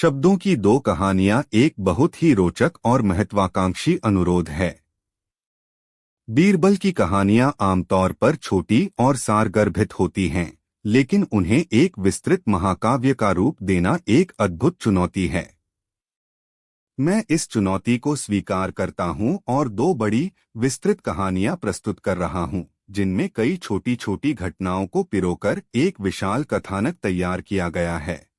शब्दों की दो कहानियां एक बहुत ही रोचक और महत्वाकांक्षी अनुरोध है। बीरबल की कहानियां आमतौर पर छोटी और सारगर्भित होती हैं, लेकिन उन्हें एक विस्तृत महाकाव्य का रूप देना एक अद्भुत चुनौती है। मैं इस चुनौती को स्वीकार करता हूं और दो बड़ी विस्तृत कहानियां प्रस्तुत कर रहा हूं, जिनमें कई छोटी छोटी घटनाओं को पिरोकर एक विशाल कथानक तैयार किया गया है।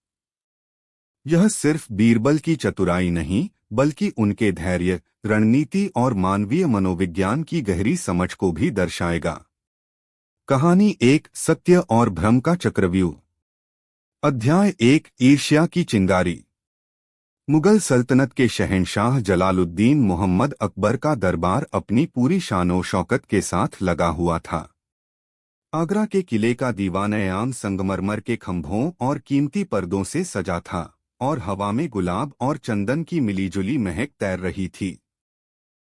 यह सिर्फ बीरबल की चतुराई नहीं, बल्कि उनके धैर्य, रणनीति और मानवीय मनोविज्ञान की गहरी समझ को भी दर्शाएगा। कहानी एक, सत्य और भ्रम का चक्रव्यूह। अध्याय एक, ईर्ष्या की चिंगारी। मुगल सल्तनत के शहंशाह जलालुद्दीन मोहम्मद अकबर का दरबार अपनी पूरी शानो शौकत के साथ लगा हुआ था। आगरा के किले का दीवान-ए-आम संगमरमर के खंभों और कीमती पर्दों से सजा था, और हवा में गुलाब और चंदन की मिलीजुली महक तैर रही थी।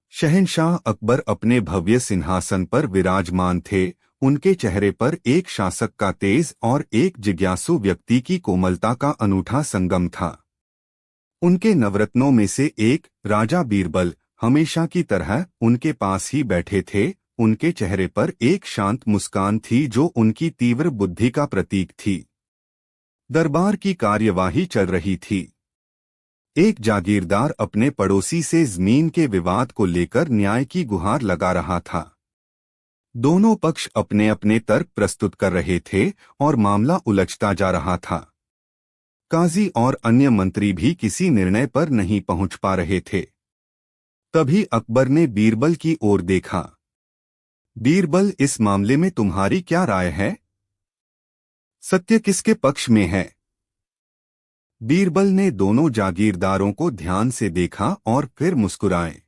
शहंशाह अकबर अपने भव्य सिंहासन पर विराजमान थे। उनके चेहरे पर एक शासक का तेज और एक जिज्ञासु व्यक्ति की कोमलता का अनूठा संगम था। उनके नवरत्नों में से एक, राजा बीरबल, हमेशा की तरह उनके पास ही बैठे थे। उनके चेहरे पर एक शांत मुस्कान थी जो उनकी तीव्र बुद्धि का प्रतीक थी। दरबार की कार्यवाही चल रही थी। एक जागीरदार अपने पड़ोसी से जमीन के विवाद को लेकर न्याय की गुहार लगा रहा था। दोनों पक्ष अपने अपने तर्क प्रस्तुत कर रहे थे और मामला उलझता जा रहा था। काजी और अन्य मंत्री भी किसी निर्णय पर नहीं पहुंच पा रहे थे। तभी अकबर ने बीरबल की ओर देखा। बीरबल, इस मामले में तुम्हारी क्या राय है? सत्य किसके पक्ष में है? बीरबल ने दोनों जागीरदारों को ध्यान से देखा और फिर मुस्कुराए।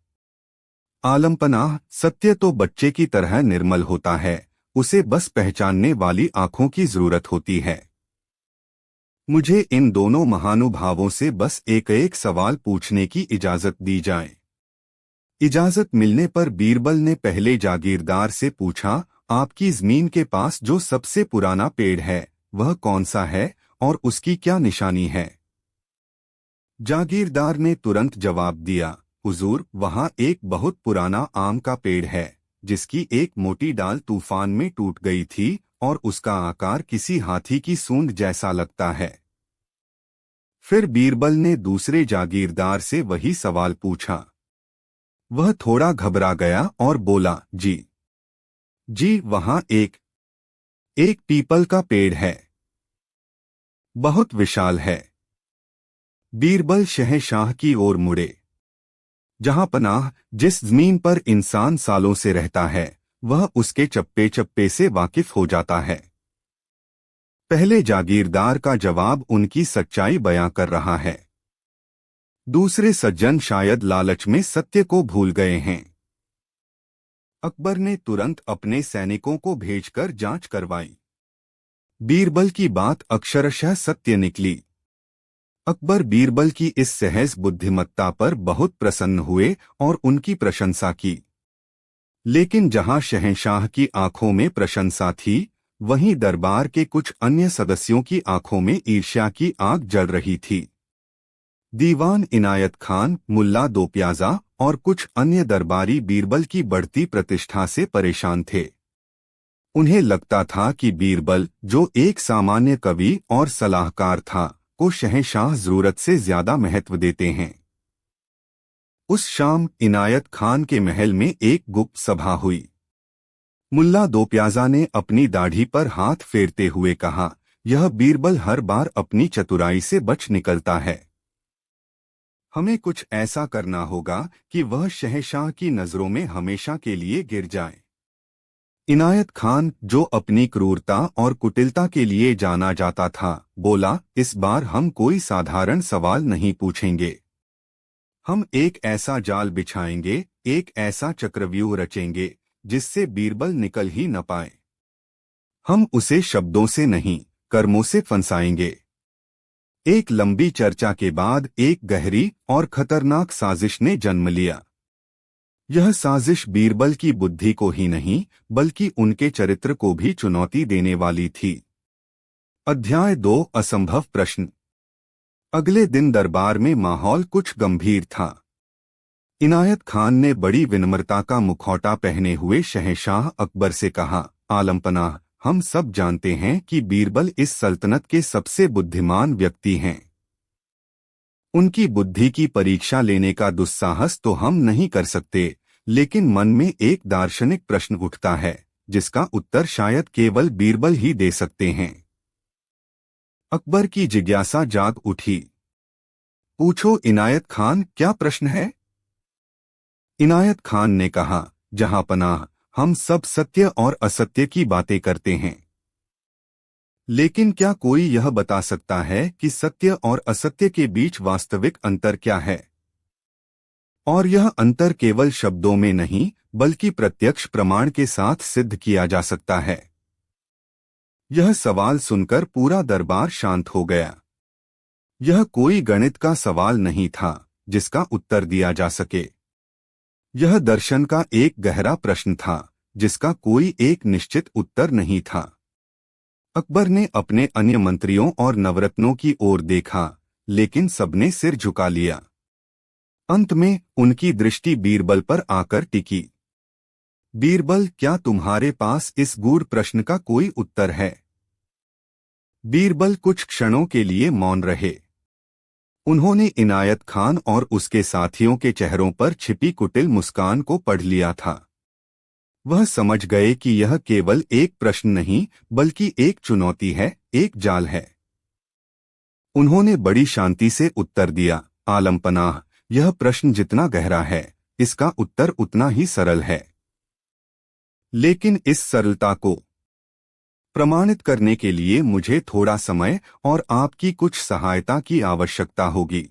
आलमपनाह, सत्य तो बच्चे की तरह निर्मल होता है, उसे बस पहचानने वाली आंखों की जरूरत होती है। मुझे इन दोनों महानुभावों से बस एक सवाल पूछने की इजाजत दी जाए। इजाजत मिलने पर बीरबल ने पहले जागीरदार से पूछा, आपकी जमीन के पास जो सबसे पुराना पेड़ है, वह कौन सा है और उसकी क्या निशानी है? जागीरदार ने तुरंत जवाब दिया, हुजूर, वहां एक बहुत पुराना आम का पेड़ है, जिसकी एक मोटी डाल तूफान में टूट गई थी और उसका आकार किसी हाथी की सूंड जैसा लगता है। फिर बीरबल ने दूसरे जागीरदार से वही सवाल पूछा। वह थोड़ा घबरा गया और बोला, जी, वहां एक पीपल का पेड़ है, बहुत विशाल है। बीरबल शहंशाह की ओर मुड़े। जहां पनाह, जिस जमीन पर इंसान सालों से रहता है, वह उसके चप्पे चप्पे से वाकिफ हो जाता है। पहले जागीरदार का जवाब उनकी सच्चाई बयां कर रहा है। दूसरे सज्जन शायद लालच में सत्य को भूल गए हैं। अकबर ने तुरंत अपने सैनिकों को भेजकर जांच करवाई। बीरबल की बात अक्षरशः सत्य निकली। अकबर बीरबल की इस सहज बुद्धिमत्ता पर बहुत प्रसन्न हुए और उनकी प्रशंसा की। लेकिन जहां शहंशाह की आंखों में प्रशंसा थी, वहीं दरबार के कुछ अन्य सदस्यों की आंखों में ईर्ष्या की आग जल रही थी। दीवान इनायत खान, मुल्ला दो प्याजा और कुछ अन्य दरबारी बीरबल की बढ़ती प्रतिष्ठा से परेशान थे। उन्हें लगता था कि बीरबल, जो एक सामान्य कवि और सलाहकार था, को शहंशाह जरूरत से ज्यादा महत्व देते हैं। उस शाम इनायत खान के महल में एक गुप्त सभा हुई। मुल्ला दो प्याजा ने अपनी दाढ़ी पर हाथ फेरते हुए कहा, यह बीरबल हर बार अपनी चतुराई से बच निकलता है। हमें कुछ ऐसा करना होगा कि वह शहंशाह की नजरों में हमेशा के लिए गिर जाए। इनायत खान, जो अपनी क्रूरता और कुटिलता के लिए जाना जाता था, बोला, इस बार हम कोई साधारण सवाल नहीं पूछेंगे। हम एक ऐसा जाल बिछाएंगे, एक ऐसा चक्रव्यूह रचेंगे, जिससे बीरबल निकल ही न पाए। हम उसे शब्दों से नहीं, कर्मों से फंसाएंगे। एक लंबी चर्चा के बाद एक गहरी और खतरनाक साजिश ने जन्म लिया। यह साजिश बीरबल की बुद्धि को ही नहीं, बल्कि उनके चरित्र को भी चुनौती देने वाली थी। अध्याय 2, असंभव प्रश्न। अगले दिन दरबार में माहौल कुछ गंभीर था। इनायत खान ने बड़ी विनम्रता का मुखौटा पहने हुए शहंशाह अकबर से कहा, आलमपनाह, हम सब जानते हैं कि बीरबल इस सल्तनत के सबसे बुद्धिमान व्यक्ति हैं। उनकी बुद्धि की परीक्षा लेने का दुस्साहस तो हम नहीं कर सकते, लेकिन मन में एक दार्शनिक प्रश्न उठता है जिसका उत्तर शायद केवल बीरबल ही दे सकते हैं। अकबर की जिज्ञासा जाग उठी। पूछो इनायत खान, क्या प्रश्न है? इनायत खान ने कहा, जहांपनाह, हम सब सत्य और असत्य की बातें करते हैं, लेकिन क्या कोई यह बता सकता है कि सत्य और असत्य के बीच वास्तविक अंतर क्या है? और यह अंतर केवल शब्दों में नहीं बल्कि प्रत्यक्ष प्रमाण के साथ सिद्ध किया जा सकता है। यह सवाल सुनकर पूरा दरबार शांत हो गया। यह कोई गणित का सवाल नहीं था जिसका उत्तर दिया जा सके। यह दर्शन का एक गहरा प्रश्न था जिसका कोई एक निश्चित उत्तर नहीं था। अकबर ने अपने अन्य मंत्रियों और नवरत्नों की ओर देखा, लेकिन सबने सिर झुका लिया। अंत में उनकी दृष्टि बीरबल पर आकर टिकी। बीरबल, क्या तुम्हारे पास इस गूढ़ प्रश्न का कोई उत्तर है? बीरबल कुछ क्षणों के लिए मौन रहे। उन्होंने इनायत खान और उसके साथियों के चेहरों पर छिपी कुटिल मुस्कान को पढ़ लिया था। वह समझ गए कि यह केवल एक प्रश्न नहीं बल्कि एक चुनौती है, एक जाल है। उन्होंने बड़ी शांति से उत्तर दिया, आलमपनाह, यह प्रश्न जितना गहरा है इसका उत्तर उतना ही सरल है। लेकिन इस सरलता को प्रमाणित करने के लिए मुझे थोड़ा समय और आपकी कुछ सहायता की आवश्यकता होगी।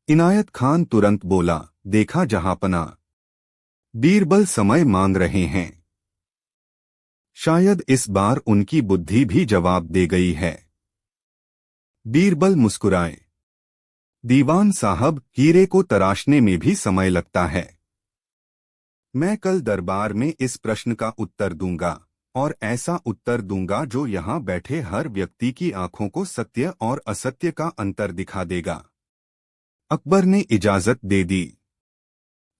इनायत खान तुरंत बोला, देखा जहांपनाह, बीरबल समय मांग रहे हैं। शायद इस बार उनकी बुद्धि भी जवाब दे गई है। बीरबल मुस्कुराए, दीवान साहब, हीरे को तराशने में भी समय लगता है। मैं कल दरबार में इस प्रश्न का उत्तर दूंगा और ऐसा उत्तर दूंगा जो यहाँ बैठे हर व्यक्ति की आंखों को सत्य और असत्य का अंतर दिखा देगा। अकबर ने इजाजत दे दी।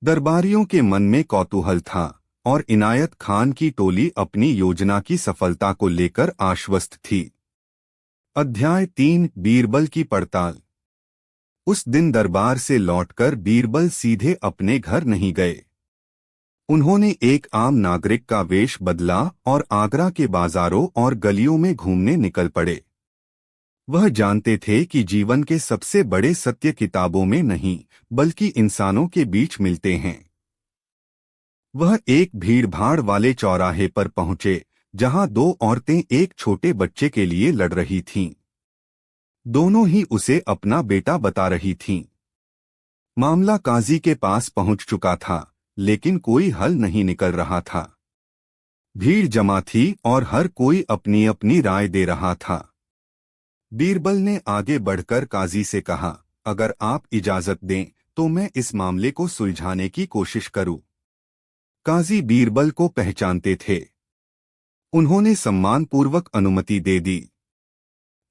दरबारियों के मन में कौतूहल था और इनायत खान की टोली अपनी योजना की सफलता को लेकर आश्वस्त थी। अध्याय 3, बीरबल की पड़ताल। उस दिन दरबार से लौटकर बीरबल सीधे अपने घर नहीं गए। उन्होंने एक आम नागरिक का वेश बदला और आगरा के बाजारों और गलियों में घूमने निकल पड़े। वह जानते थे कि जीवन के सबसे बड़े सत्य किताबों में नहीं बल्कि इंसानों के बीच मिलते हैं। वह एक भीड़भाड़ वाले चौराहे पर पहुंचे जहां दो औरतें एक छोटे बच्चे के लिए लड़ रही थीं। दोनों ही उसे अपना बेटा बता रही थीं। मामला काजी के पास पहुंच चुका था, लेकिन कोई हल नहीं निकल रहा था। भीड़ जमा थी और हर कोई अपनी अपनी राय दे रहा था। बीरबल ने आगे बढ़कर काजी से कहा, अगर आप इजाजत दें तो मैं इस मामले को सुलझाने की कोशिश करूं। काजी बीरबल को पहचानते थे। उन्होंने सम्मानपूर्वक अनुमति दे दी।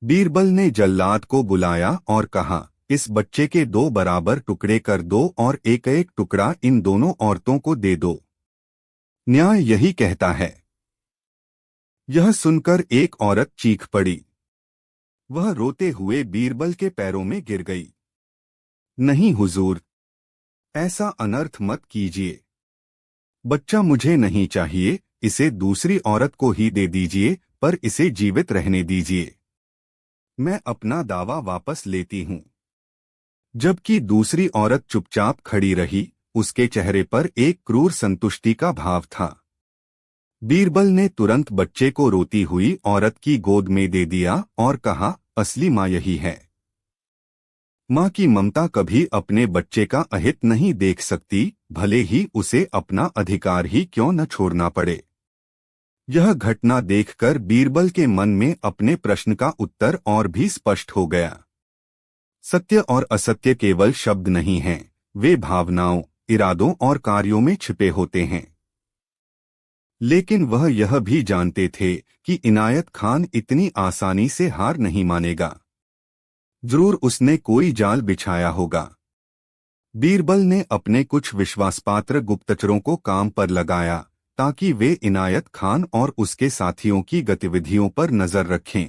बीरबल ने जल्लाद को बुलाया और कहा, इस बच्चे के 2 बराबर टुकड़े कर दो और एक एक टुकड़ा इन दोनों औरतों को दे दो। न्याय यही कहता है। यह सुनकर एक औरत चीख पड़ी। वह रोते हुए बीरबल के पैरों में गिर गई। नहीं हुजूर, ऐसा अनर्थ मत कीजिए। बच्चा मुझे नहीं चाहिए, इसे दूसरी औरत को ही दे दीजिए, पर इसे जीवित रहने दीजिए। मैं अपना दावा वापस लेती हूं। जबकि दूसरी औरत चुपचाप खड़ी रही, उसके चेहरे पर एक क्रूर संतुष्टि का भाव था। बीरबल ने तुरंत बच्चे को रोती हुई औरत की गोद में दे दिया और कहा, असली माँ यही है। माँ की ममता कभी अपने बच्चे का अहित नहीं देख सकती, भले ही उसे अपना अधिकार ही क्यों न छोड़ना पड़े। यह घटना देखकर बीरबल के मन में अपने प्रश्न का उत्तर और भी स्पष्ट हो गया। सत्य और असत्य केवल शब्द नहीं हैं, वे भावनाओं, इरादों और कार्यों में छिपे होते हैं। लेकिन वह यह भी जानते थे कि इनायत खान इतनी आसानी से हार नहीं मानेगा। जरूर उसने कोई जाल बिछाया होगा। बीरबल ने अपने कुछ विश्वासपात्र गुप्तचरों को काम पर लगाया ताकि वे इनायत खान और उसके साथियों की गतिविधियों पर नजर रखें।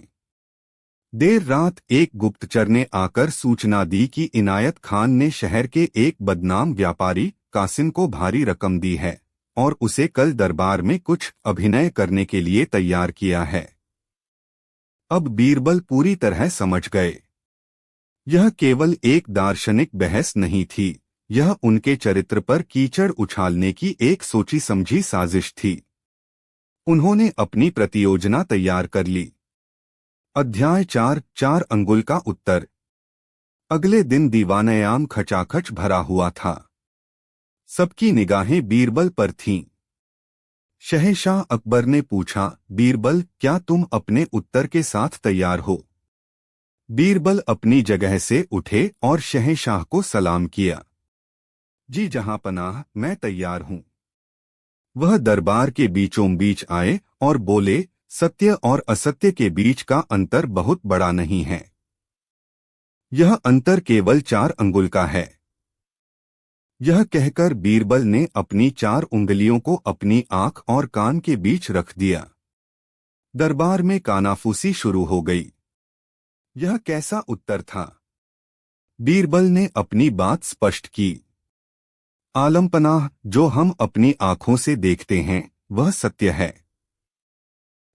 देर रात एक गुप्तचर ने आकर सूचना दी कि इनायत खान ने शहर के एक बदनाम व्यापारी कासिम को भारी रकम दी है और उसे कल दरबार में कुछ अभिनय करने के लिए तैयार किया है। अब बीरबल पूरी तरह समझ गए। यह केवल एक दार्शनिक बहस नहीं थी, यह उनके चरित्र पर कीचड़ उछालने की एक सोची समझी साजिश थी। उन्होंने अपनी प्रतियोजना तैयार कर ली। अध्याय 4 अंगुल का उत्तर। अगले दिन दीवानयाम खचाखच भरा हुआ था। सबकी निगाहें बीरबल पर थीं। शहंशाह अकबर ने पूछा, बीरबल, क्या तुम अपने उत्तर के साथ तैयार हो? बीरबल अपनी जगह से उठे और शहंशाह को सलाम किया। जी जहांपनाह, मैं तैयार हूं। वह दरबार के बीचों बीच आए और बोले, सत्य और असत्य के बीच का अंतर बहुत बड़ा नहीं है। यह अंतर केवल 4 अंगुल का है। यह कहकर बीरबल ने अपनी 4 उंगलियों को अपनी आंख और कान के बीच रख दिया। दरबार में कानाफूसी शुरू हो गई। यह कैसा उत्तर था? बीरबल ने अपनी बात स्पष्ट की। आलमपनाह, जो हम अपनी आंखों से देखते हैं वह सत्य है,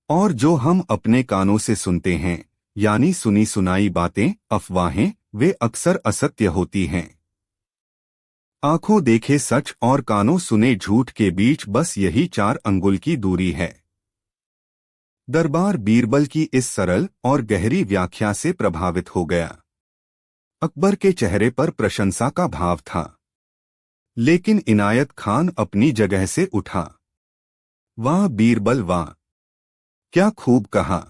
और जो हम अपने कानों से सुनते हैं, यानी सुनी सुनाई बातें, अफवाहें, वे अक्सर असत्य होती हैं। आंखों देखे सच और कानों सुने झूठ के बीच बस यही 4 अंगुल की दूरी है। दरबार बीरबल की इस सरल और गहरी व्याख्या से प्रभावित हो गया। अकबर के चेहरे पर प्रशंसा का भाव था, लेकिन इनायत खान अपनी जगह से उठा। वाह बीरबल वाह, क्या खूब कहा।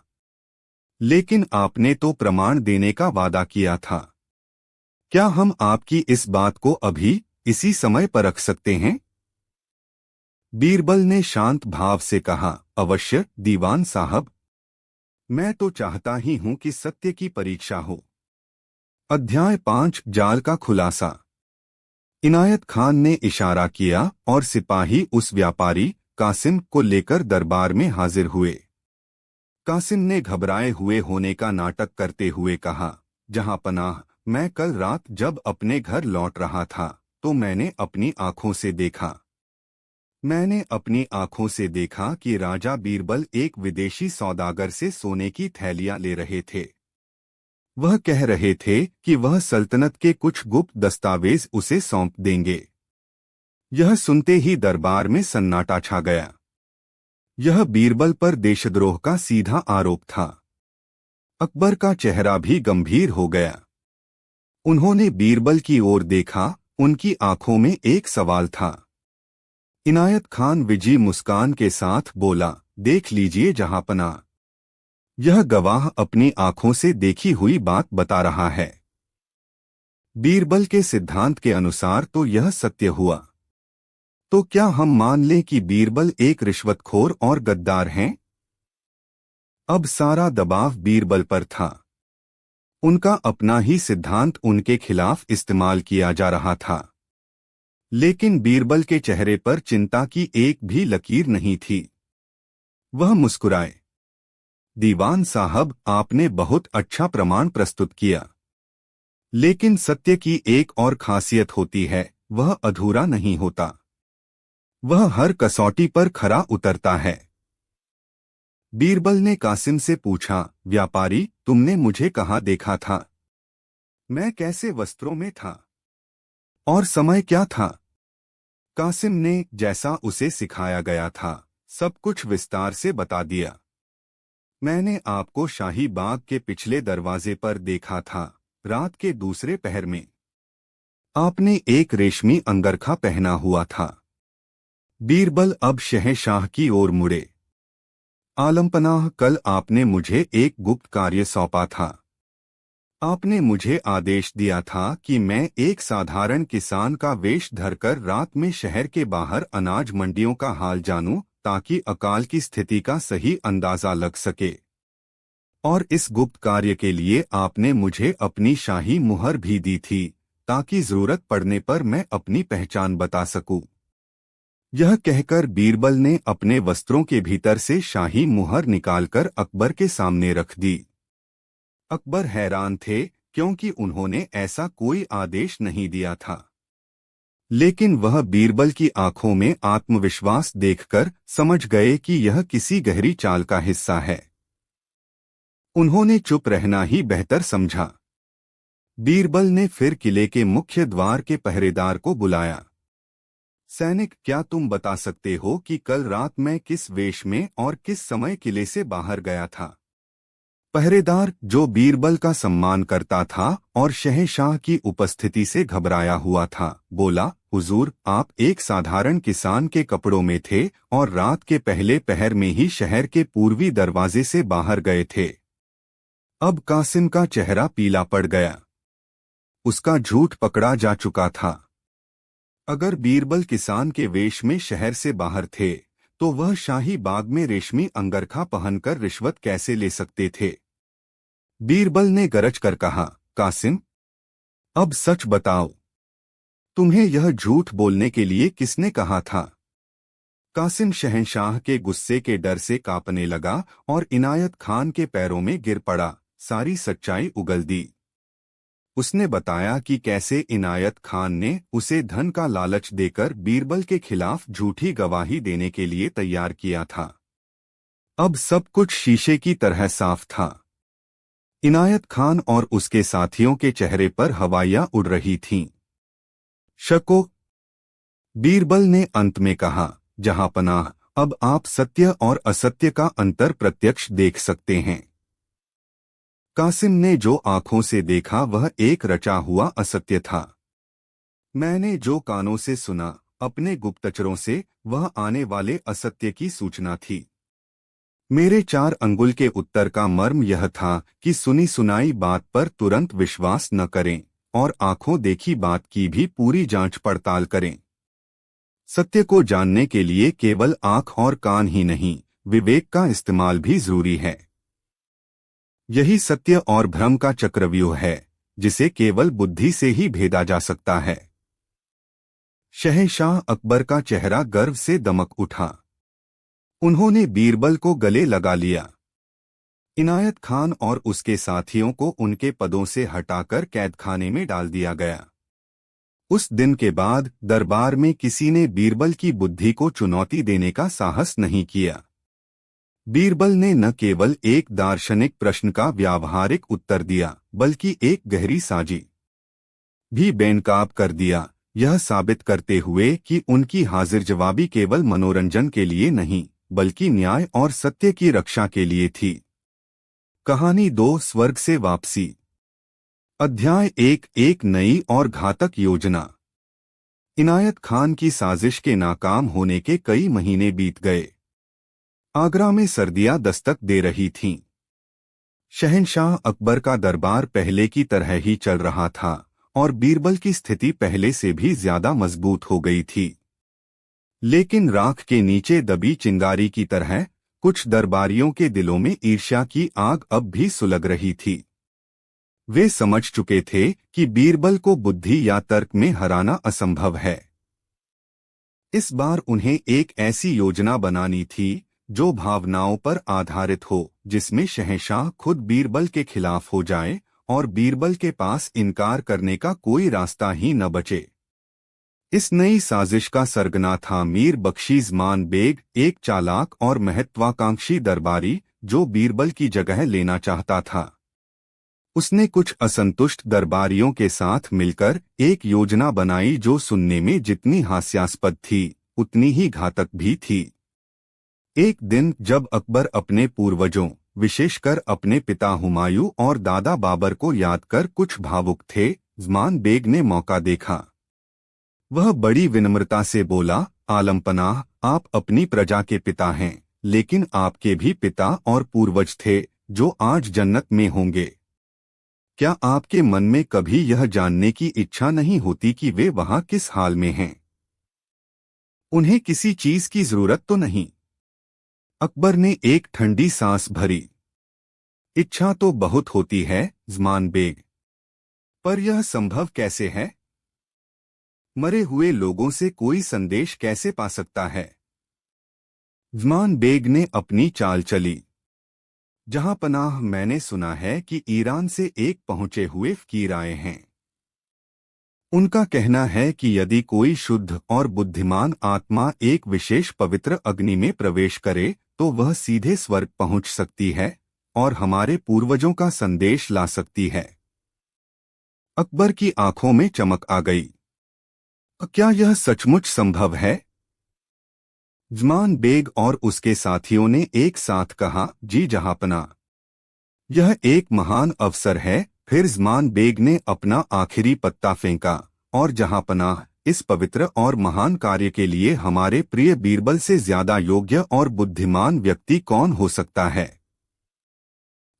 लेकिन आपने तो प्रमाण देने का वादा किया था। क्या हम आपकी इस बात को अभी इसी समय परख सकते हैं? बीरबल ने शांत भाव से कहा, अवश्य दीवान साहब। मैं तो चाहता ही हूं कि सत्य की परीक्षा हो। अध्याय 5 जाल का खुलासा। इनायत खान ने इशारा किया और सिपाही उस व्यापारी कासिम को लेकर दरबार में हाजिर हुए। कासिम ने घबराए हुए होने का नाटक करते हुए कहा, जहांपनाह, मैं कल रात जब अपने घर लौट रहा था तो मैंने अपनी आंखों से देखा। मैंने अपनी आंखों से देखा कि राजा बीरबल एक विदेशी सौदागर से सोने की थैलियां ले रहे थे। वह कह रहे थे कि वह सल्तनत के कुछ गुप्त दस्तावेज उसे सौंप देंगे। यह सुनते ही दरबार में सन्नाटा छा गया। यह बीरबल पर देशद्रोह का सीधा आरोप था। अकबर का चेहरा भी गंभीर हो गया। उन्होंने बीरबल की ओर देखा, उनकी आंखों में एक सवाल था। इनायत खान विजी मुस्कान के साथ बोला, देख लीजिए जहांपनाह, यह गवाह अपनी आंखों से देखी हुई बात बता रहा है। बीरबल के सिद्धांत के अनुसार तो यह सत्य हुआ। तो क्या हम मान लें कि बीरबल एक रिश्वतखोर और गद्दार हैं? अब सारा दबाव बीरबल पर था। उनका अपना ही सिद्धांत उनके खिलाफ इस्तेमाल किया जा रहा था। लेकिन बीरबल के चेहरे पर चिंता की एक भी लकीर नहीं थी। वह मुस्कुराए। दीवान साहब, आपने बहुत अच्छा प्रमाण प्रस्तुत किया। लेकिन सत्य की एक और खासियत होती है, वह अधूरा नहीं होता। वह हर कसौटी पर खरा उतरता है। बीरबल ने कासिम से पूछा, व्यापारी, तुमने मुझे कहाँ देखा था? मैं कैसे वस्त्रों में था? और समय क्या था? कासिम ने जैसा उसे सिखाया गया था सब कुछ विस्तार से बता दिया। मैंने आपको शाही बाग के पिछले दरवाजे पर देखा था, रात के दूसरे पहर में। आपने एक रेशमी अंगरखा पहना हुआ था। बीरबल अब शहंशाह की ओर मुड़े। आलमपनाह, कल आपने मुझे एक गुप्त कार्य सौंपा था। आपने मुझे आदेश दिया था कि मैं एक साधारण किसान का वेश धरकर रात में शहर के बाहर अनाज मंडियों का हाल जानूं, ताकि अकाल की स्थिति का सही अंदाजा लग सके। और इस गुप्त कार्य के लिए आपने मुझे अपनी शाही मुहर भी दी थी, ताकि जरूरत पड़ने पर मैं अपनी पहचान बता सकूं। यह कहकर बीरबल ने अपने वस्त्रों के भीतर से शाही मुहर निकालकर अकबर के सामने रख दी। अकबर हैरान थे, क्योंकि उन्होंने ऐसा कोई आदेश नहीं दिया था। लेकिन वह बीरबल की आंखों में आत्मविश्वास देखकर समझ गए कि यह किसी गहरी चाल का हिस्सा है। उन्होंने चुप रहना ही बेहतर समझा। बीरबल ने फिर किले के मुख्य द्वार के पहरेदार को बुलाया। सैनिक, क्या तुम बता सकते हो कि कल रात मैं किस वेश में और किस समय किले से बाहर गया था? पहरेदार, जो बीरबल का सम्मान करता था और शहंशाह की उपस्थिति से घबराया हुआ था, बोला, हुजूर, आप एक साधारण किसान के कपड़ों में थे और रात के पहले पहर में ही शहर के पूर्वी दरवाजे से बाहर गए थे। अब कासिम का चेहरा पीला पड़ गया। उसका झूठ पकड़ा जा चुका था। अगर बीरबल किसान के वेश में शहर से बाहर थे, तो वह शाही बाग में रेशमी अंगरखा पहनकर रिश्वत कैसे ले सकते थे? बीरबल ने गरज कर कहा, कासिम, अब सच बताओ, तुम्हें यह झूठ बोलने के लिए किसने कहा था? कासिम शहंशाह के गुस्से के डर से कांपने लगा और इनायत खान के पैरों में गिर पड़ा, सारी सच्चाई उगल दी। उसने बताया कि कैसे इनायत खान ने उसे धन का लालच देकर बीरबल के खिलाफ झूठी गवाही देने के लिए तैयार किया था। अब सब कुछ शीशे की तरह साफ था। इनायत खान और उसके साथियों के चेहरे पर हवाइयां उड़ रही थीं। शको, बीरबल ने अंत में कहा, जहांपनाह, अब आप सत्य और असत्य का अंतर प्रत्यक्ष देख सकते हैं। कासिम ने जो आंखों से देखा वह एक रचा हुआ असत्य था। मैंने जो कानों से सुना अपने गुप्तचरों से, वह आने वाले असत्य की सूचना थी। मेरे 4 अंगुल के उत्तर का मर्म यह था कि सुनी सुनाई बात पर तुरंत विश्वास न करें और आंखों देखी बात की भी पूरी जांच पड़ताल करें। सत्य को जानने के लिए केवल आंख और कान ही नहीं, विवेक का इस्तेमाल भी जरूरी है। यही सत्य और भ्रम का चक्रव्यूह है, जिसे केवल बुद्धि से ही भेदा जा सकता है। शहंशाह अकबर का चेहरा गर्व से दमक उठा। उन्होंने बीरबल को गले लगा लिया। इनायत खान और उसके साथियों को उनके पदों से हटाकर कैदखाने में डाल दिया गया। उस दिन के बाद दरबार में किसी ने बीरबल की बुद्धि को चुनौती देने का साहस नहीं किया। बीरबल ने न केवल एक दार्शनिक प्रश्न का व्यावहारिक उत्तर दिया, बल्कि एक गहरी साजी भी बेनकाब कर दिया, यह साबित करते हुए कि उनकी हाजिर जवाबी केवल मनोरंजन के लिए नहीं, बल्कि न्याय और सत्य की रक्षा के लिए थी। कहानी 2, स्वर्ग से वापसी। अध्याय 1, एक नई और घातक योजना। इनायत खान की साजिश के नाकाम होने के कई महीने बीत गए। आगरा में सर्दियां दस्तक दे रही थीं। शहंशाह अकबर का दरबार पहले की तरह ही चल रहा था और बीरबल की स्थिति पहले से भी ज्यादा मजबूत हो गई थी। लेकिन राख के नीचे दबी चिंगारी की तरह कुछ दरबारियों के दिलों में ईर्ष्या की आग अब भी सुलग रही थी। वे समझ चुके थे कि बीरबल को बुद्धि या तर्क में हराना असंभव है। इस बार उन्हें एक ऐसी योजना बनानी थी जो भावनाओं पर आधारित हो, जिसमें शहंशाह खुद बीरबल के खिलाफ हो जाए और बीरबल के पास इनकार करने का कोई रास्ता ही न बचे। इस नई साजिश का सरगना था मीर बख्शीजमान बेग, एक चालाक और महत्वाकांक्षी दरबारी जो बीरबल की जगह लेना चाहता था। उसने कुछ असंतुष्ट दरबारियों के साथ मिलकर एक योजना बनाई जो सुनने में जितनी हास्यास्पद थी, उतनी ही घातक भी थी। एक दिन जब अकबर अपने पूर्वजों, विशेषकर अपने पिता हुमायूं और दादा बाबर को याद कर कुछ भावुक थे, ज़मान बेग ने मौका देखा। वह बड़ी विनम्रता से बोला, आलमपनाह, आप अपनी प्रजा के पिता हैं, लेकिन आपके भी पिता और पूर्वज थे जो आज जन्नत में होंगे। क्या आपके मन में कभी यह जानने की इच्छा नहीं होती कि वे वहां किस हाल में हैं? उन्हें किसी चीज की जरूरत तो नहीं। अकबर ने एक ठंडी सांस भरी। इच्छा तो बहुत होती है ज़मान बेग, पर यह संभव कैसे है? मरे हुए लोगों से कोई संदेश कैसे पा सकता है? ज़मान बेग ने अपनी चाल चली। जहां पनाह, मैंने सुना है कि ईरान से एक पहुंचे हुए फकीर आए हैं। उनका कहना है कि यदि कोई शुद्ध और बुद्धिमान आत्मा एक विशेष पवित्र अग्नि में प्रवेश करे तो वह सीधे स्वर्ग पहुंच सकती है और हमारे पूर्वजों का संदेश ला सकती है। अकबर की आंखों में चमक आ गई। क्या यह सचमुच संभव है? ज़मान बेग और उसके साथियों ने एक साथ कहा, जी जहांपना, यह एक महान अवसर है। फिर ज़मान बेग ने अपना आखिरी पत्ता फेंका और जहांपनाह, इस पवित्र और महान कार्य के लिए हमारे प्रिय बीरबल से ज्यादा योग्य और बुद्धिमान व्यक्ति कौन हो सकता है?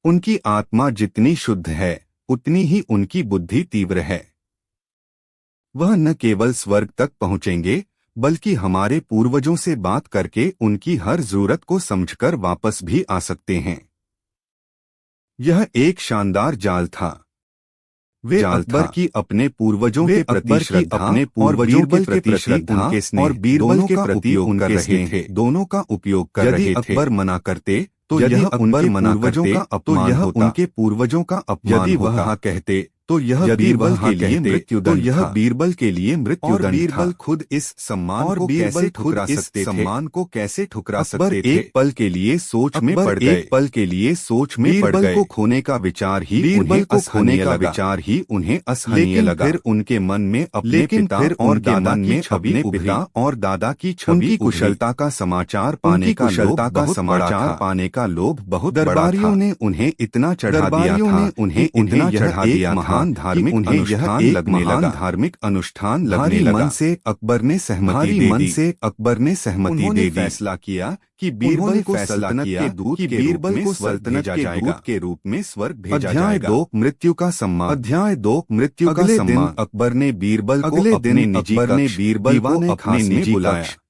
उनकी आत्मा जितनी शुद्ध है उतनी ही उनकी बुद्धि तीव्र है। वह न केवल स्वर्ग तक पहुंचेंगे बल्कि हमारे पूर्वजों से बात करके उनकी हर जरूरत को समझकर वापस भी आ सकते हैं। यह एक शानदार जाल था। वे अकबर की अपने पूर्वजों के प्रति श्रद्धा और बीरबल के प्रति श्रद्धा और बीरबल के प्रति उनके स्नेह दोनों का उपयोग कर रहे थे। यदि अकबर मना करते तो यह उनके पूर्वजों का अपमान होता। उनके पूर्वजों का अपमान। यदि वह हाँ कहते तो यह बीरबल के लिए मृत्युदंड था। यह बीरबल के लिए मृत्युदंड था। बीरबल खुद इस सम्मान को कैसे ठुकरा सकते थे? सम्मान को कैसे ठुकरा सकते थे? एक पल के लिए सोच में पड़ गए। एक पल के लिए सोच में पड़ गए। को खोने का विचार ही बीरबल को खोने का विचार ही उन्हें असहनीय लगा। फिर उनके मन में अपने पिता और दादा में अपने पिता और दादा की छवि, कुशलता का समाचार पाने का लोभ बहुत बड़ा था। दरबारियों ने उन्हें इतना चढ़ा दिया था। उन्हें इतना चढ़ा दिया था धार्मिक अनुष्ठान लगने लगा। धार्मिक अनुष्ठान लगने लगा। मन से अकबर ने सहमति दे दी। से अकबर ने सहमति दे दी। फैसला किया कि बीरबल को सल्तनत के दूत के रूप में स्वर्ग भेजा जाएगा। अध्याय 2 मृत्यु का सम्मान। अध्याय 2 मृत्यु का सम्मान। अकबर ने बीरबल को अपने निजी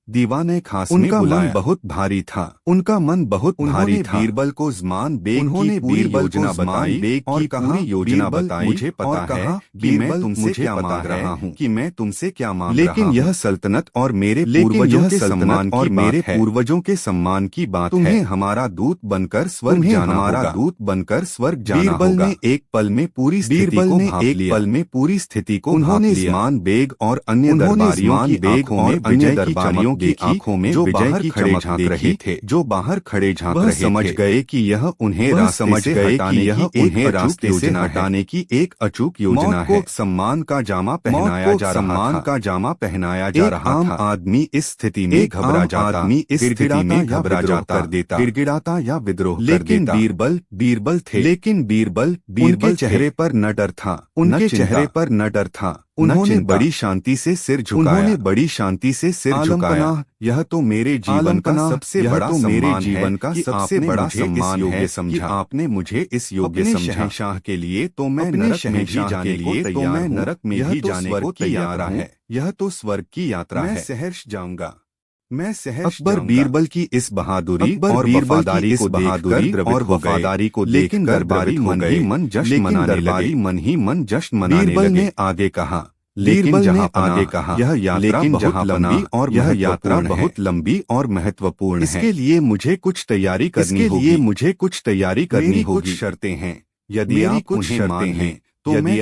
दीवाने खास में बुलाया। मन बहुत भारी था। उनका मन बहुत भारी था। बीरबल को ज़मान बेग की पूरी योजना बताई और कहा, योजना बताई, मुझे पता है कि मैं तुमसे क्या मांग रहा हूँ, कि मैं तुमसे क्या मांग रहा हूँ। लेकिन यह सल्तनत और मेरे पूर्वजों के सम्मान और मेरे पूर्वजों के सम्मान की बात है। तुम्हें हमारा दूत बनकर स्वर्ग जाना होगा। हमारा दूत बनकर स्वर्ग जाना होगा। बीरबल ने एक पल में पूरी स्थिति को उन्होंने ज़मान बेग और अन्य दरबारियों की आंखों में जो बाहर खड़े झांक रहे थे, वह समझ गए कि यह उन्हें रास्ते से हटाने की एक अचूक योजना है। सम्मान का जामा पहनाया जा रहा था। आदमी इस स्थिति में घबरा जाता, गिड़गिड़ाता या विद्रोह कर देता। बीरबल थे। लेकिन बीरबल चेहरे पर न डर था। उनके चेहरे पर न डर था। उन्होंने बड़ी शांति से सिर झुकाया। यह तो मेरे जीवन का सबसे बड़ा सम्मान है कि आपने मुझे इस योग्य शहंशाह के लिए तो मैं नरक में भी जाने को तैयार हूँ। यह तो स्वर्ग की यात्रा है। मैं सहर्ष जाऊंगा। अकबर बीरबल की इस बहादुरी और वफादारी को लेकिन दरबारी मन ही मन जश्न मनाने लगे। बीरबल ने आगे कहा, यह यात्रा बहुत लंबी और महत्वपूर्ण है। इसके लिए मुझे कुछ तैयारी करनी होगी। शर्तें हैं। यदि आप कुछ शर्तें हैं तो मैं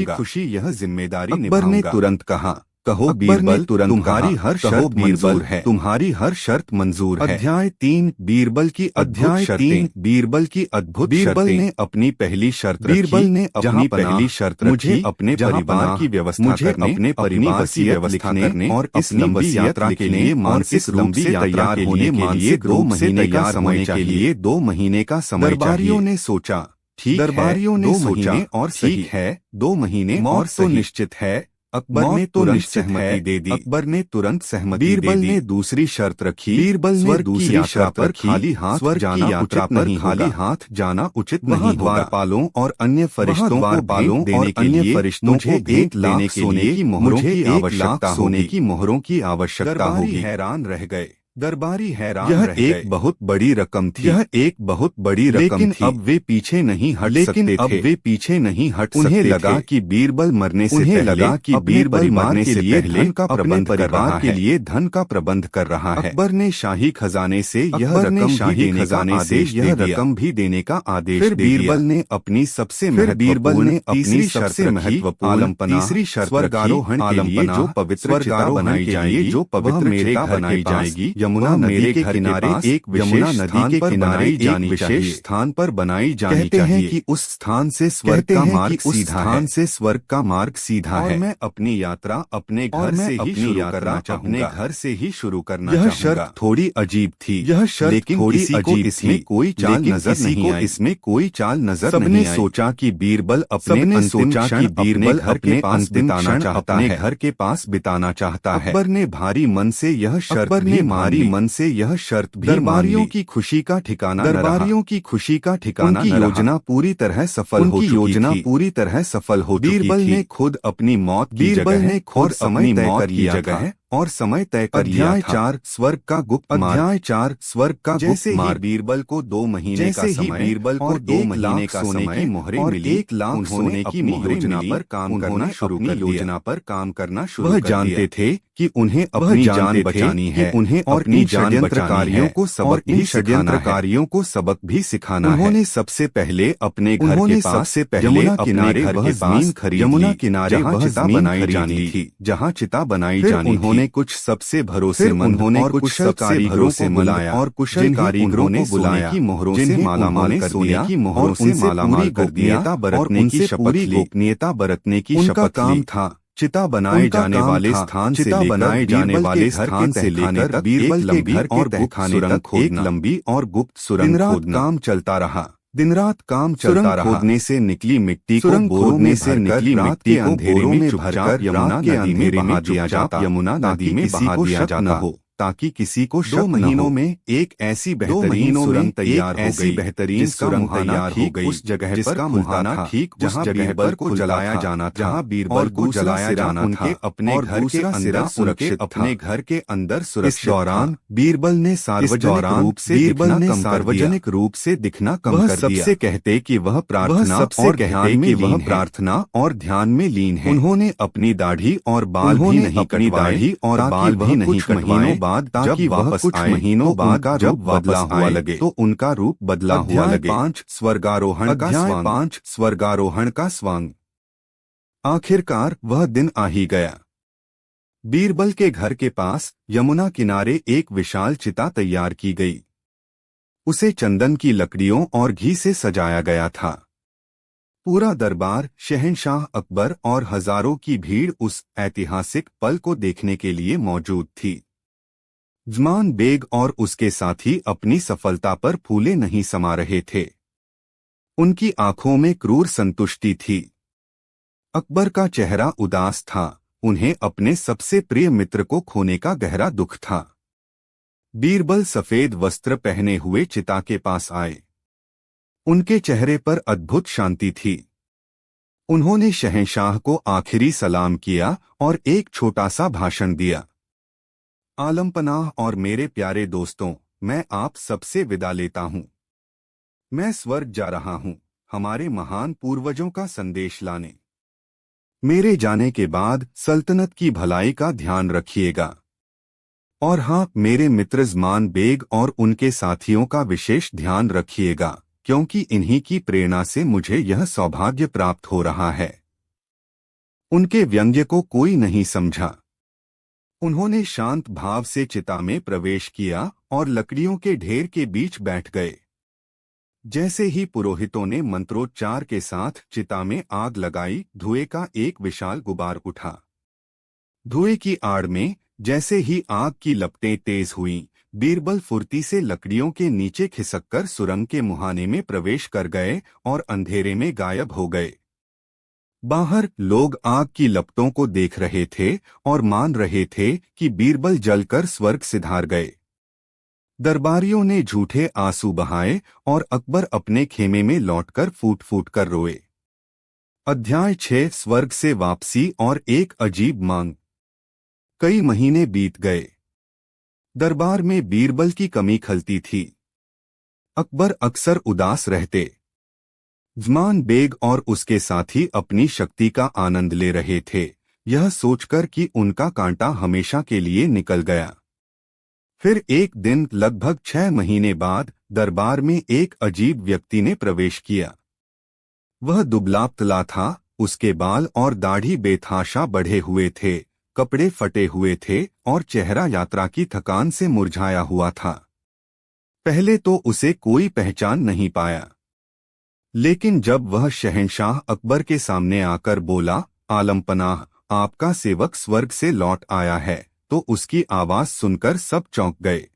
खुशी यह जिम्मेदारी निभाऊंगा। अकबर ने तुरंत कहा, कहो बीरबल, तुम्हारी हर शर्त मंजूर है। अध्याय 3 बीरबल की अद्भुत शर्तें। बीरबल ने अपनी पहली शर्त मुझे अपने परिवार की व्यवस्था करने और इस लंबी यात्रा के लिए मानसिक रूप से तैयार होने के लिए 2 महीने का समय चाहिए। 2 महीने का समय। दरबारियों ने सोचा, ठीक है, 2 महीने और ठीक है, 2 महीने और तो निश्चित है। अकबर ने तुरंत सहमति दे दी। बीरबल ने दूसरी शर्त रखी। दूसरी शर्त पर खाली हाथ जाना उचित नहीं। द्वारपालों और अन्य फरिश्तों को भेंट लेने के लिए मुझे 1 लाख सोने की मोहरों की आवश्यकता होगी। हैरान रह गए। दरबारी हैरान रह गए। यह एक बहुत बड़ी रकम थी। यह एक बहुत बड़ी रकम थी। अब वे पीछे नहीं हट सकते थे। अब वे पीछे नहीं हट सकते थे। उन्हें लगा कि बीरबल मरने से पहले लगा कि बीरबल मरने से पहले धन का प्रबंध कर रहा है। लिए धन का प्रबंध कर रहा है। अकबर ने शाही खजाने से यह रकम शाही खजाने से यह रकम भी देने का आदेश दे दिया। बीरबल ने अपनी सबसे महत्वपूर्ण तीसरी शर्त स्वर्गारोहण के लिए जो पवित्र चिता बनाई जाएगी, जो पवित्र चिता बनाई जाएगी, यमुना नदी के किनारे एक यमुना नदी के किनारे एक विशेष स्थान पर बनाई जानी चाहिए। कहते हैं कि उस स्थान से स्वर्ग का मार्ग सीधा है। से स्वर्ग का मार्ग सीधा है। मैं अपनी यात्रा अपने घर से ही शुरू करना चाहूंगा। अपने घर से ही शुरू करना चाहूंगा। यह शर्त थोड़ी अजीब थी। यह शर्त लेकिन थोड़ी अजीब इसमें कोई चाल नजर नहीं आई। इसमें कोई चाल नजर नहीं आई। सोचा कि बीरबल अपने सोचा कि बीरबल घर के पास बिताना चाहता है। घर के पास बिताना चाहता है। अकबर ने भारी मन से यह शर्त भी भारी मन से यह शर्त भी दरबारियों की खुशी का ठिकाना दरबारियों की खुशी का ठिकाना योजना पूरी तरह सफल हो चुकी। योजना पूरी तरह सफल हो चुकी। बीरबल ने खुद अपनी मौत बीरबल ने खुद समय तय कर लिया जगह और समय तय कर लिया था। 4 स्वर्ग का गुप्त मार्ग। अध्याय 4 स्वर्ग का जैसे ही बीरबल को 2 महीने का समय बीरबल को 2 महीने का समय की मोहरें मिली। 1 लाख सोने की योजना पर काम करना शुरू कर दिया। योजना पर काम करना शुरू कर दिया। वह जानते थे कि उन्हें अपनी जान बचानी है। उन्हें अपनी षड्यंत्रकारियों को सबक भी षड्यंत्रकारियों को सबक भी सिखाना है। उन्होंने सबसे पहले अपने घर के पास से पहले अपने घर के पास यमुना किनारे वह चिता बनाई जानी थी। जहाँ चिता बनाई जानी थी। कुछ सबसे भरोसेमंद और कुछ कारीगरों से बुलाया और कुशल कारीगरों ने बुलाया की मोहरों से मालामाल कर दिया की मोहरों से मालामाल कर दिया और उनसे पूरी गोपनीयता बरतने की शपथ काम था। चिता बनाए जाने वाले स्थान से बनाए जाने वाले स्थान से लेकर बीरबल के घर और गुप्त सुरंग खोदना। एक लंबी और गुप्त सुरंग खोदना काम चलता रहा। दिन रात काम चलता रहा। खोदने से निकली मिट्टी को खोदने से निकली मिट्टी को बोरों में भरकर यमुना के अंधेरे में दिया जाता। यमुना नदी में बहा दिया जाता हो ताकि किसी को 2 महीनों में एक ऐसी बेहतरीन सुरंग तैयार हो गई। बेहतरीन सुरंग तैयार हो गई उस जगह जिसका मुहाना ठीक उस जगह पर को जलाया जाना था। जहाँ बीरबल को जलाया जाना था अपने घर के अंदर सुरक्षित अपने घर के अंदर सुरक्षित। दौरान बीरबल ने सार्वजनिक रूप से दिखना कम कर दिया। सबसे कहते कि वह प्रार्थना और ध्यान में वह प्रार्थना और ध्यान में लीन है। उन्होंने अपनी दाढ़ी और बाल भी नहीं कटवाए और बाल भी नहीं कटवाए बाद ताकि वह कुछ महीनों बाद जब बदला हुआ लगे तो उनका रूप बदला हुआ लगे। 5 स्वर्गारोहण का स्वांग। 5 स्वर्गारोहण का स्वांग। आखिरकार वह दिन आ ही गया। बीरबल के घर के पास यमुना किनारे एक विशाल चिता तैयार की गई। उसे चंदन की लकड़ियों और घी से सजाया गया था। पूरा दरबार, शहंशाह अकबर और हजारों की भीड़ उस ऐतिहासिक पल को देखने के लिए मौजूद थी। ज़मान बेग और उसके साथी अपनी सफलता पर फूले नहीं समा रहे थे। उनकी आंखों में क्रूर संतुष्टि थी। अकबर का चेहरा उदास था। उन्हें अपने सबसे प्रिय मित्र को खोने का गहरा दुख था। बीरबल सफेद वस्त्र पहने हुए चिता के पास आए। उनके चेहरे पर अद्भुत शांति थी। उन्होंने शहंशाह को आखिरी सलाम किया और एक छोटा सा भाषण दिया। आलमपनाह और मेरे प्यारे दोस्तों, मैं आप सबसे विदा लेता हूं। मैं स्वर्ग जा रहा हूं हमारे महान पूर्वजों का संदेश लाने। मेरे जाने के बाद सल्तनत की भलाई का ध्यान रखिएगा। और हाँ, मेरे मित्र ज़मान बेग और उनके साथियों का विशेष ध्यान रखिएगा, क्योंकि इन्हीं की प्रेरणा से मुझे यह सौभाग्य प्राप्त हो रहा है। उनके व्यंग्य को कोई नहीं समझा। उन्होंने शांत भाव से चिता में प्रवेश किया और लकड़ियों के ढेर के बीच बैठ गए। जैसे ही पुरोहितों ने मंत्रोच्चार के साथ चिता में आग लगाई, धुएं का एक विशाल गुबार उठा। धुएं की आड़ में जैसे ही आग की लपटें तेज हुईं, बीरबल फुर्ती से लकड़ियों के नीचे खिसककर सुरंग के मुहाने में प्रवेश कर गए और अंधेरे में गायब हो गए। बाहर लोग आग की लपटों को देख रहे थे और मान रहे थे कि बीरबल जलकर स्वर्ग सिधार गए। दरबारियों ने झूठे आंसू बहाए और अकबर अपने खेमे में लौटकर फूट फूट कर रोए। अध्याय 6 स्वर्ग से वापसी और एक अजीब मांग। कई महीने बीत गए। दरबार में बीरबल की कमी खलती थी। अकबर अक्सर उदास रहते। ज़मान बेग और उसके साथी अपनी शक्ति का आनंद ले रहे थे, यह सोचकर कि उनका कांटा हमेशा के लिए निकल गया। फिर एक दिन लगभग 6 महीने बाद दरबार में एक अजीब व्यक्ति ने प्रवेश किया। वह दुबला पतला था, उसके बाल और दाढ़ी बेतहाशा बढ़े हुए थे, कपड़े फटे हुए थे और चेहरा यात्रा की थकान से मुरझाया हुआ था। पहले तो उसे कोई पहचान नहीं पाया, लेकिन जब वह शहंशाह अकबर के सामने आकर बोला, आलमपनाह, आपका सेवक स्वर्ग से लौट आया है, तो उसकी आवाज सुनकर सब चौंक गए।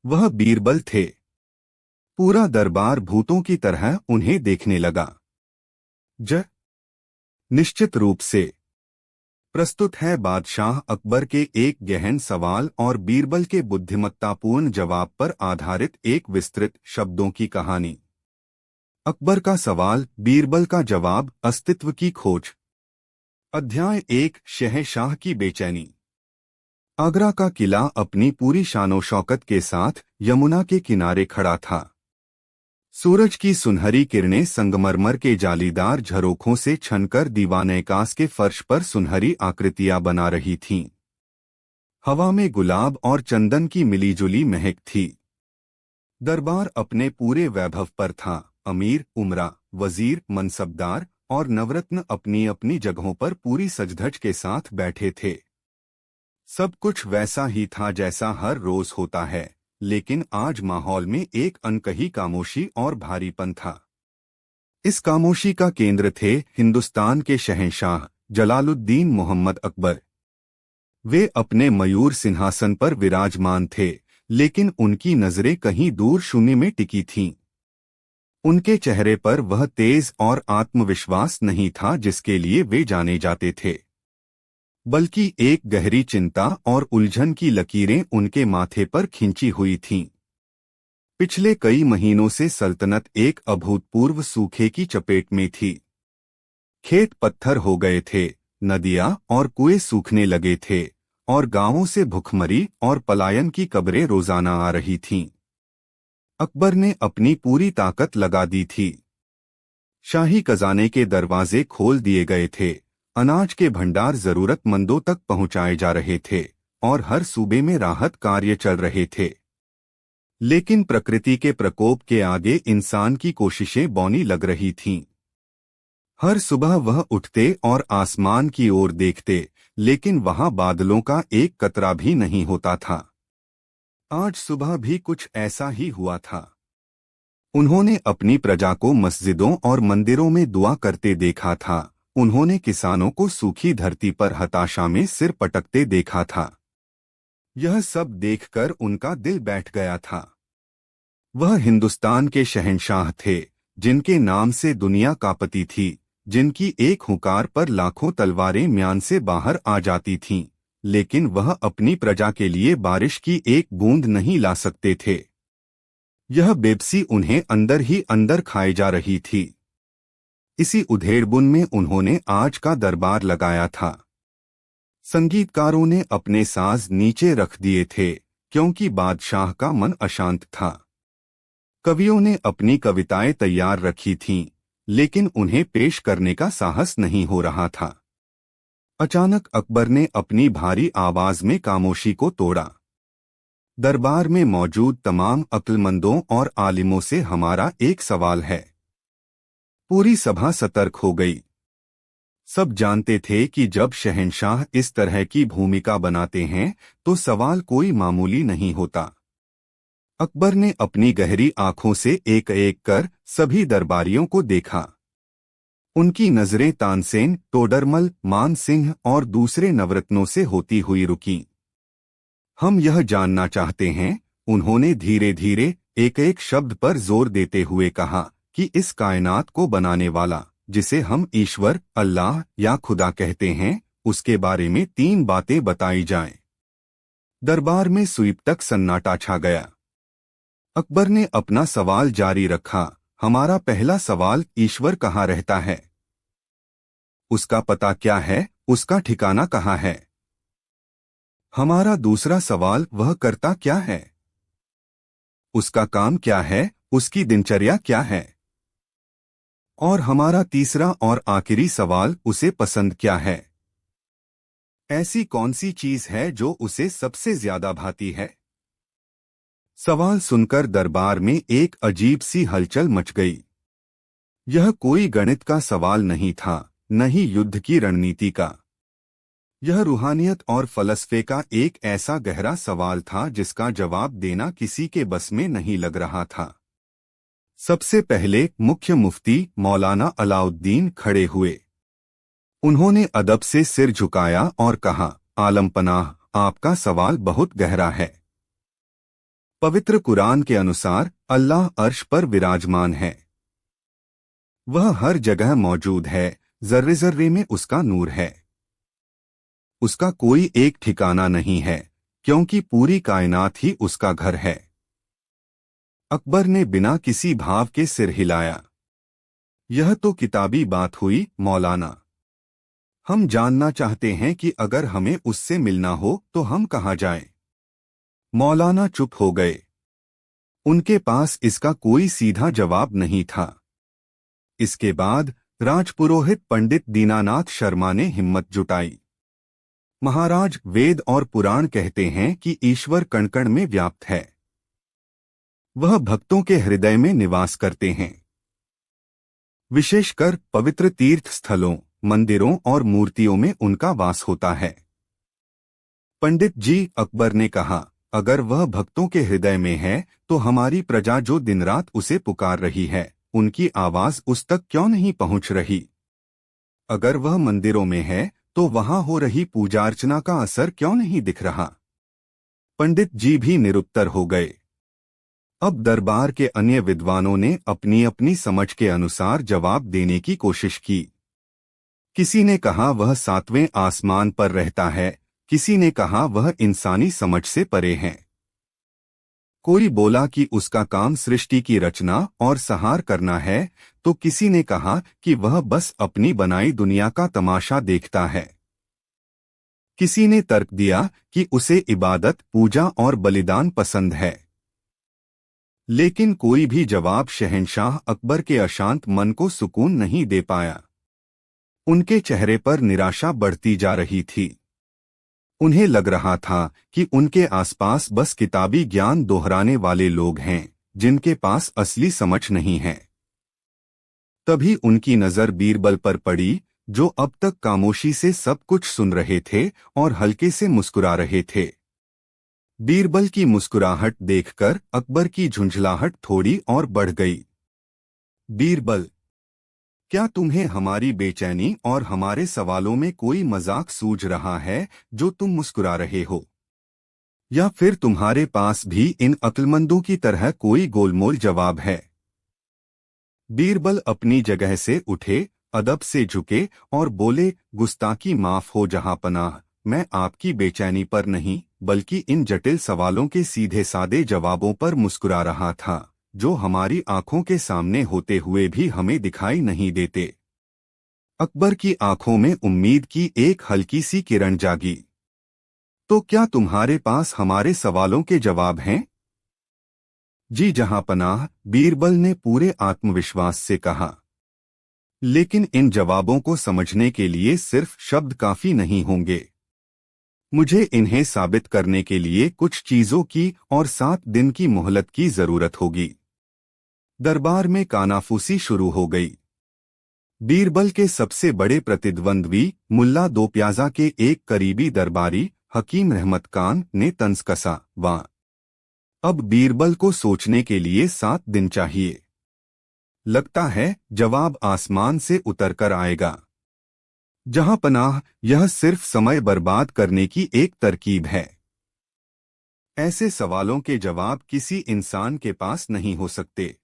वह बीरबल थे। पूरा दरबार भूतों की तरह उन्हें देखने लगा। निश्चित रूप से प्रस्तुत है बादशाह अकबर के एक गहन सवाल और बीरबल के बुद्धिमत्तापूर्ण जवाब पर आधारित एक विस्तृत शब्दों की कहानी। अकबर का सवाल, बीरबल का जवाब, अस्तित्व की खोज। अध्याय 1, शहंशाह की बेचैनी। आगरा का किला अपनी पूरी शानो शौकत के साथ यमुना के किनारे खड़ा था। सूरज की सुनहरी किरणें संगमरमर के जालीदार झरोखों से छनकर दीवानकास के फर्श पर सुनहरी आकृतियां बना रही थीं। हवा में गुलाब और चंदन की मिलीजुली महक थी। दरबार अपने पूरे वैभव पर था। अमीर, उमरा, वजीर, मनसबदार और नवरत्न अपनी अपनी जगहों पर पूरी सजधज के साथ बैठे थे। सब कुछ वैसा ही था जैसा हर रोज होता है, लेकिन आज माहौल में एक अनकही खामोशी और भारीपन था। इस खामोशी का केंद्र थे हिंदुस्तान के शहंशाह जलालुद्दीन मोहम्मद अकबर। वे अपने मयूर सिंहासन पर विराजमान थे, लेकिन उनकी नजरें कहीं दूर शून्य में टिकी थीं। उनके चेहरे पर वह तेज और आत्मविश्वास नहीं था जिसके लिए वे जाने जाते थे, बल्कि एक गहरी चिंता और उलझन की लकीरें उनके माथे पर खिंची हुई थीं। पिछले कई महीनों से सल्तनत एक अभूतपूर्व सूखे की चपेट में थी। खेत पत्थर हो गए थे, नदियां और कुएं सूखने लगे थे और गांवों से भुखमरी और पलायन की खबरें रोजाना आ रही थीं। अकबर ने अपनी पूरी ताकत लगा दी थी। शाही खजाने के दरवाजे खोल दिए गए थे, अनाज के भंडार जरूरतमंदों तक पहुंचाए जा रहे थे और हर सूबे में राहत कार्य चल रहे थे। लेकिन प्रकृति के प्रकोप के आगे इंसान की कोशिशें बौनी लग रही थीं। हर सुबह वह उठते और आसमान की ओर देखते, लेकिन वहां बादलों का एक कतरा भी नहीं होता था। आज सुबह भी कुछ ऐसा ही हुआ था। उन्होंने अपनी प्रजा को मस्जिदों और मंदिरों में दुआ करते देखा था। उन्होंने किसानों को सूखी धरती पर हताशा में सिर पटकते देखा था। यह सब देखकर उनका दिल बैठ गया था। वह हिंदुस्तान के शहंशाह थे, जिनके नाम से दुनिया कांपती थी, जिनकी एक हुंकार पर लाखों तलवारें म्यान से बाहर आ जाती थीं, लेकिन वह अपनी प्रजा के लिए बारिश की एक बूंद नहीं ला सकते थे। यह बेबसी उन्हें अंदर ही अंदर खाए जा रही थी। इसी उधेड़बुन में उन्होंने आज का दरबार लगाया था। संगीतकारों ने अपने साज नीचे रख दिए थे, क्योंकि बादशाह का मन अशांत था। कवियों ने अपनी कविताएं तैयार रखी थीं, लेकिन उन्हें पेश करने का साहस नहीं हो रहा था। अचानक अकबर ने अपनी भारी आवाज में खामोशी को तोड़ा। दरबार में मौजूद तमाम अक्लमंदों और आलिमों से हमारा एक सवाल है। पूरी सभा सतर्क हो गई। सब जानते थे कि जब शहंशाह इस तरह की भूमिका बनाते हैं तो सवाल कोई मामूली नहीं होता। अकबर ने अपनी गहरी आंखों से एक एक कर सभी दरबारियों को देखा। उनकी नजरें तानसेन, तोडरमल, मान सिंह और दूसरे नवरत्नों से होती हुई रुकीं। हम यह जानना चाहते हैं, उन्होंने धीरे धीरे एक एक शब्द पर जोर देते हुए कहा, कि इस कायनात को बनाने वाला, जिसे हम ईश्वर, अल्लाह या खुदा कहते हैं, उसके बारे में 3 बातें बताई जाएं। दरबार में सुई तक सन्नाटा छा गया। अकबर ने अपना सवाल जारी रखा, हमारा पहला सवाल, ईश्वर कहाँ रहता है? उसका पता क्या है? उसका ठिकाना कहाँ है? हमारा दूसरा सवाल, वह करता क्या है? उसका काम क्या है? उसकी दिनचर्या क्या है? और हमारा तीसरा और आखिरी सवाल, उसे पसंद क्या है? ऐसी कौन सी चीज है जो उसे सबसे ज्यादा भाती है? सवाल सुनकर दरबार में एक अजीब सी हलचल मच गई। यह कोई गणित का सवाल नहीं था, न ही युद्ध की रणनीति का। यह रूहानियत और फलसफे का एक ऐसा गहरा सवाल था जिसका जवाब देना किसी के बस में नहीं लग रहा था। सबसे पहले मुख्य मुफ्ती मौलाना अलाउद्दीन खड़े हुए। उन्होंने अदब से सिर झुकाया और कहा, आलम पनाह, आपका सवाल बहुत गहरा है। पवित्र कुरान के अनुसार अल्लाह अर्श पर विराजमान है। वह हर जगह मौजूद है, जर्रे जर्रे में उसका नूर है। उसका कोई एक ठिकाना नहीं है, क्योंकि पूरी कायनात ही उसका घर है। अकबर ने बिना किसी भाव के सिर हिलाया। यह तो किताबी बात हुई मौलाना। हम जानना चाहते हैं कि अगर हमें उससे मिलना हो तो हम कहाँ जाएं? मौलाना चुप हो गए। उनके पास इसका कोई सीधा जवाब नहीं था। इसके बाद राजपुरोहित पंडित दीनानाथ शर्मा ने हिम्मत जुटाई। महाराज, वेद और पुराण कहते हैं कि ईश्वर कण कण में व्याप्त है। वह भक्तों के हृदय में निवास करते हैं। विशेषकर पवित्र तीर्थ स्थलों, मंदिरों और मूर्तियों में उनका वास होता है। पंडित जी, अकबर ने कहा, अगर वह भक्तों के हृदय में है तो हमारी प्रजा जो दिन रात उसे पुकार रही है, उनकी आवाज उस तक क्यों नहीं पहुंच रही? अगर वह मंदिरों में है तो वहां हो रही पूजा अर्चना का असर क्यों नहीं दिख रहा? पंडित जी भी निरुत्तर हो गए। अब दरबार के अन्य विद्वानों ने अपनी अपनी समझ के अनुसार जवाब देने की कोशिश की। किसी ने कहा वह सातवें आसमान पर रहता है, किसी ने कहा वह इंसानी समझ से परे है। कोई बोला कि उसका काम सृष्टि की रचना और संहार करना है, तो किसी ने कहा कि वह बस अपनी बनाई दुनिया का तमाशा देखता है। किसी ने तर्क दिया कि उसे इबादत, पूजा और बलिदान पसंद है। लेकिन कोई भी जवाब शहंशाह अकबर के अशांत मन को सुकून नहीं दे पाया। उनके चेहरे पर निराशा बढ़ती जा रही थी। उन्हें लग रहा था कि उनके आसपास बस किताबी ज्ञान दोहराने वाले लोग हैं, जिनके पास असली समझ नहीं है। तभी उनकी नजर बीरबल पर पड़ी, जो अब तक खामोशी से सब कुछ सुन रहे थे और हल्के से मुस्कुरा रहे थे। बीरबल की मुस्कुराहट देखकर अकबर की झुंझलाहट थोड़ी और बढ़ गई। बीरबल, क्या तुम्हें हमारी बेचैनी और हमारे सवालों में कोई मजाक सूझ रहा है जो तुम मुस्कुरा रहे हो? या फिर तुम्हारे पास भी इन अक्लमंदों की तरह कोई गोलमोल जवाब है? बीरबल अपनी जगह से उठे, अदब से झुके और बोले, गुस्ताखी माफ हो जहांपनाह, मैं आपकी बेचैनी पर नहीं बल्कि इन जटिल सवालों के सीधे सादे जवाबों पर मुस्कुरा रहा था, जो हमारी आंखों के सामने होते हुए भी हमें दिखाई नहीं देते। अकबर की आंखों में उम्मीद की एक हल्की सी किरण जागी। तो क्या तुम्हारे पास हमारे सवालों के जवाब हैं? जी जहांपनाह, बीरबल ने पूरे आत्मविश्वास से कहा। लेकिन इन जवाबों को समझने के लिए सिर्फ शब्द काफी नहीं होंगे। मुझे इन्हें साबित करने के लिए कुछ चीजों की और 7 दिन की मोहलत की जरूरत होगी। दरबार में कानाफूसी शुरू हो गई। बीरबल के सबसे बड़े प्रतिद्वंद्वी मुल्ला दो प्याजा के एक करीबी दरबारी हकीम रहमत खान ने तंज कसा, वाह, अब बीरबल को सोचने के लिए 7 दिन चाहिए। लगता है जवाब आसमान से उतरकर आएगा। जहांपनाह, यह सिर्फ समय बर्बाद करने की एक तरकीब है। ऐसे सवालों के जवाब किसी इंसान के पास नहीं हो सकते।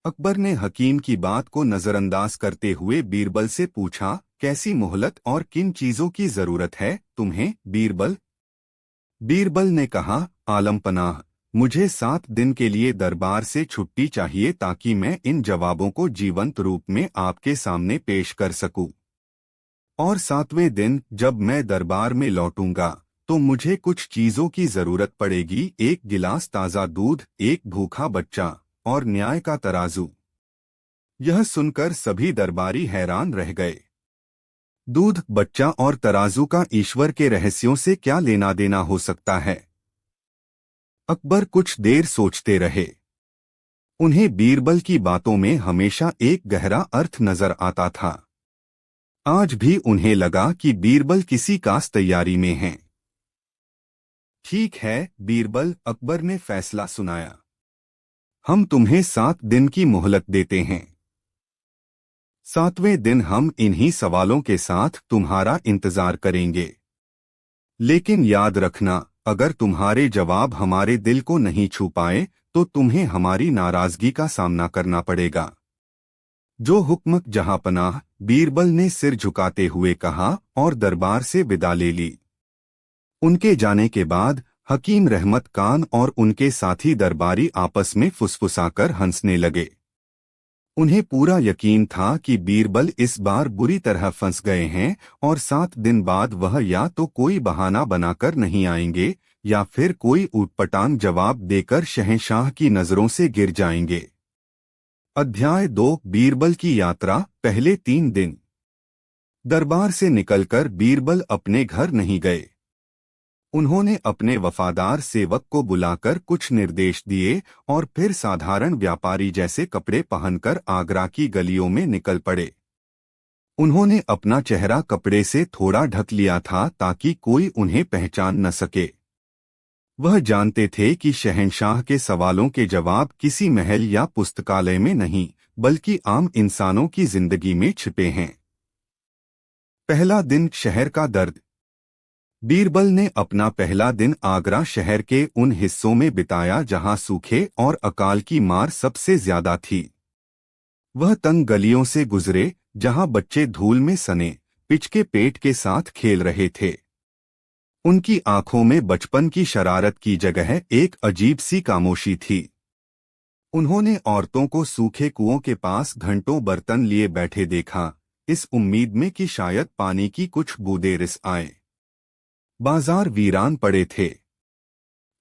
अकबर ने हकीम की बात को नजरअंदाज करते हुए बीरबल से पूछा, कैसी मोहलत और किन चीजों की जरूरत है तुम्हें, बीरबल? बीरबल ने कहा, आलम पनाह, मुझे 7 दिन के लिए दरबार से छुट्टी चाहिए ताकि मैं इन जवाबों को जीवंत रूप में आपके सामने पेश कर सकूं। और 7वें दिन जब मैं दरबार में लौटूंगा तो मुझे कुछ चीजों की जरूरत पड़ेगी, एक गिलास ताजा दूध, एक भूखा बच्चा और न्याय का तराजू। यह सुनकर सभी दरबारी हैरान रह गए। दूध, बच्चा और तराजू का ईश्वर के रहस्यों से क्या लेना देना हो सकता है? अकबर कुछ देर सोचते रहे। उन्हें बीरबल की बातों में हमेशा एक गहरा अर्थ नजर आता था। आज भी उन्हें लगा कि बीरबल किसी खास तैयारी में हैं। ठीक है बीरबल, अकबर ने फैसला सुनाया। हम तुम्हें 7 दिन की मोहलत देते हैं। 7वें दिन हम इन्हीं सवालों के साथ तुम्हारा इंतजार करेंगे। लेकिन याद रखना, अगर तुम्हारे जवाब हमारे दिल को नहीं छू पाए तो तुम्हें हमारी नाराजगी का सामना करना पड़ेगा। जो हुक्म जहांपनाह, बीरबल ने सिर झुकाते हुए कहा और दरबार से विदा ले ली। उनके जाने के बाद हकीम रहमत खान और उनके साथी दरबारी आपस में फुसफुसाकर हंसने लगे। उन्हें पूरा यकीन था कि बीरबल इस बार बुरी तरह फंस गए हैं और 7 दिन बाद वह या तो कोई बहाना बनाकर नहीं आएंगे या फिर कोई ऊटपटांग जवाब देकर शहंशाह की नजरों से गिर जाएंगे। अध्याय 2, बीरबल की यात्रा। पहले 3 दिन। दरबार से निकलकर बीरबल अपने घर नहीं गए। उन्होंने अपने वफादार सेवक को बुलाकर कुछ निर्देश दिए और फिर साधारण व्यापारी जैसे कपड़े पहनकर आगरा की गलियों में निकल पड़े। उन्होंने अपना चेहरा कपड़े से थोड़ा ढक लिया था ताकि कोई उन्हें पहचान न सके। वह जानते थे कि शहंशाह के सवालों के जवाब किसी महल या पुस्तकालय में नहीं, बल्कि आम इंसानों की जिंदगी में छिपे हैं। पहला दिन, शहर का दर्द। बीरबल ने अपना पहला दिन आगरा शहर के उन हिस्सों में बिताया जहां सूखे और अकाल की मार सबसे ज्यादा थी। वह तंग गलियों से गुजरे जहां बच्चे धूल में सने पिचके पेट के साथ खेल रहे थे। उनकी आंखों में बचपन की शरारत की जगह एक अजीब सी खामोशी थी। उन्होंने औरतों को सूखे कुओं के पास घंटों बर्तन लिए बैठे देखा, इस उम्मीद में कि शायद पानी की कुछ बूंदें रिस आए। बाजार वीरान पड़े थे।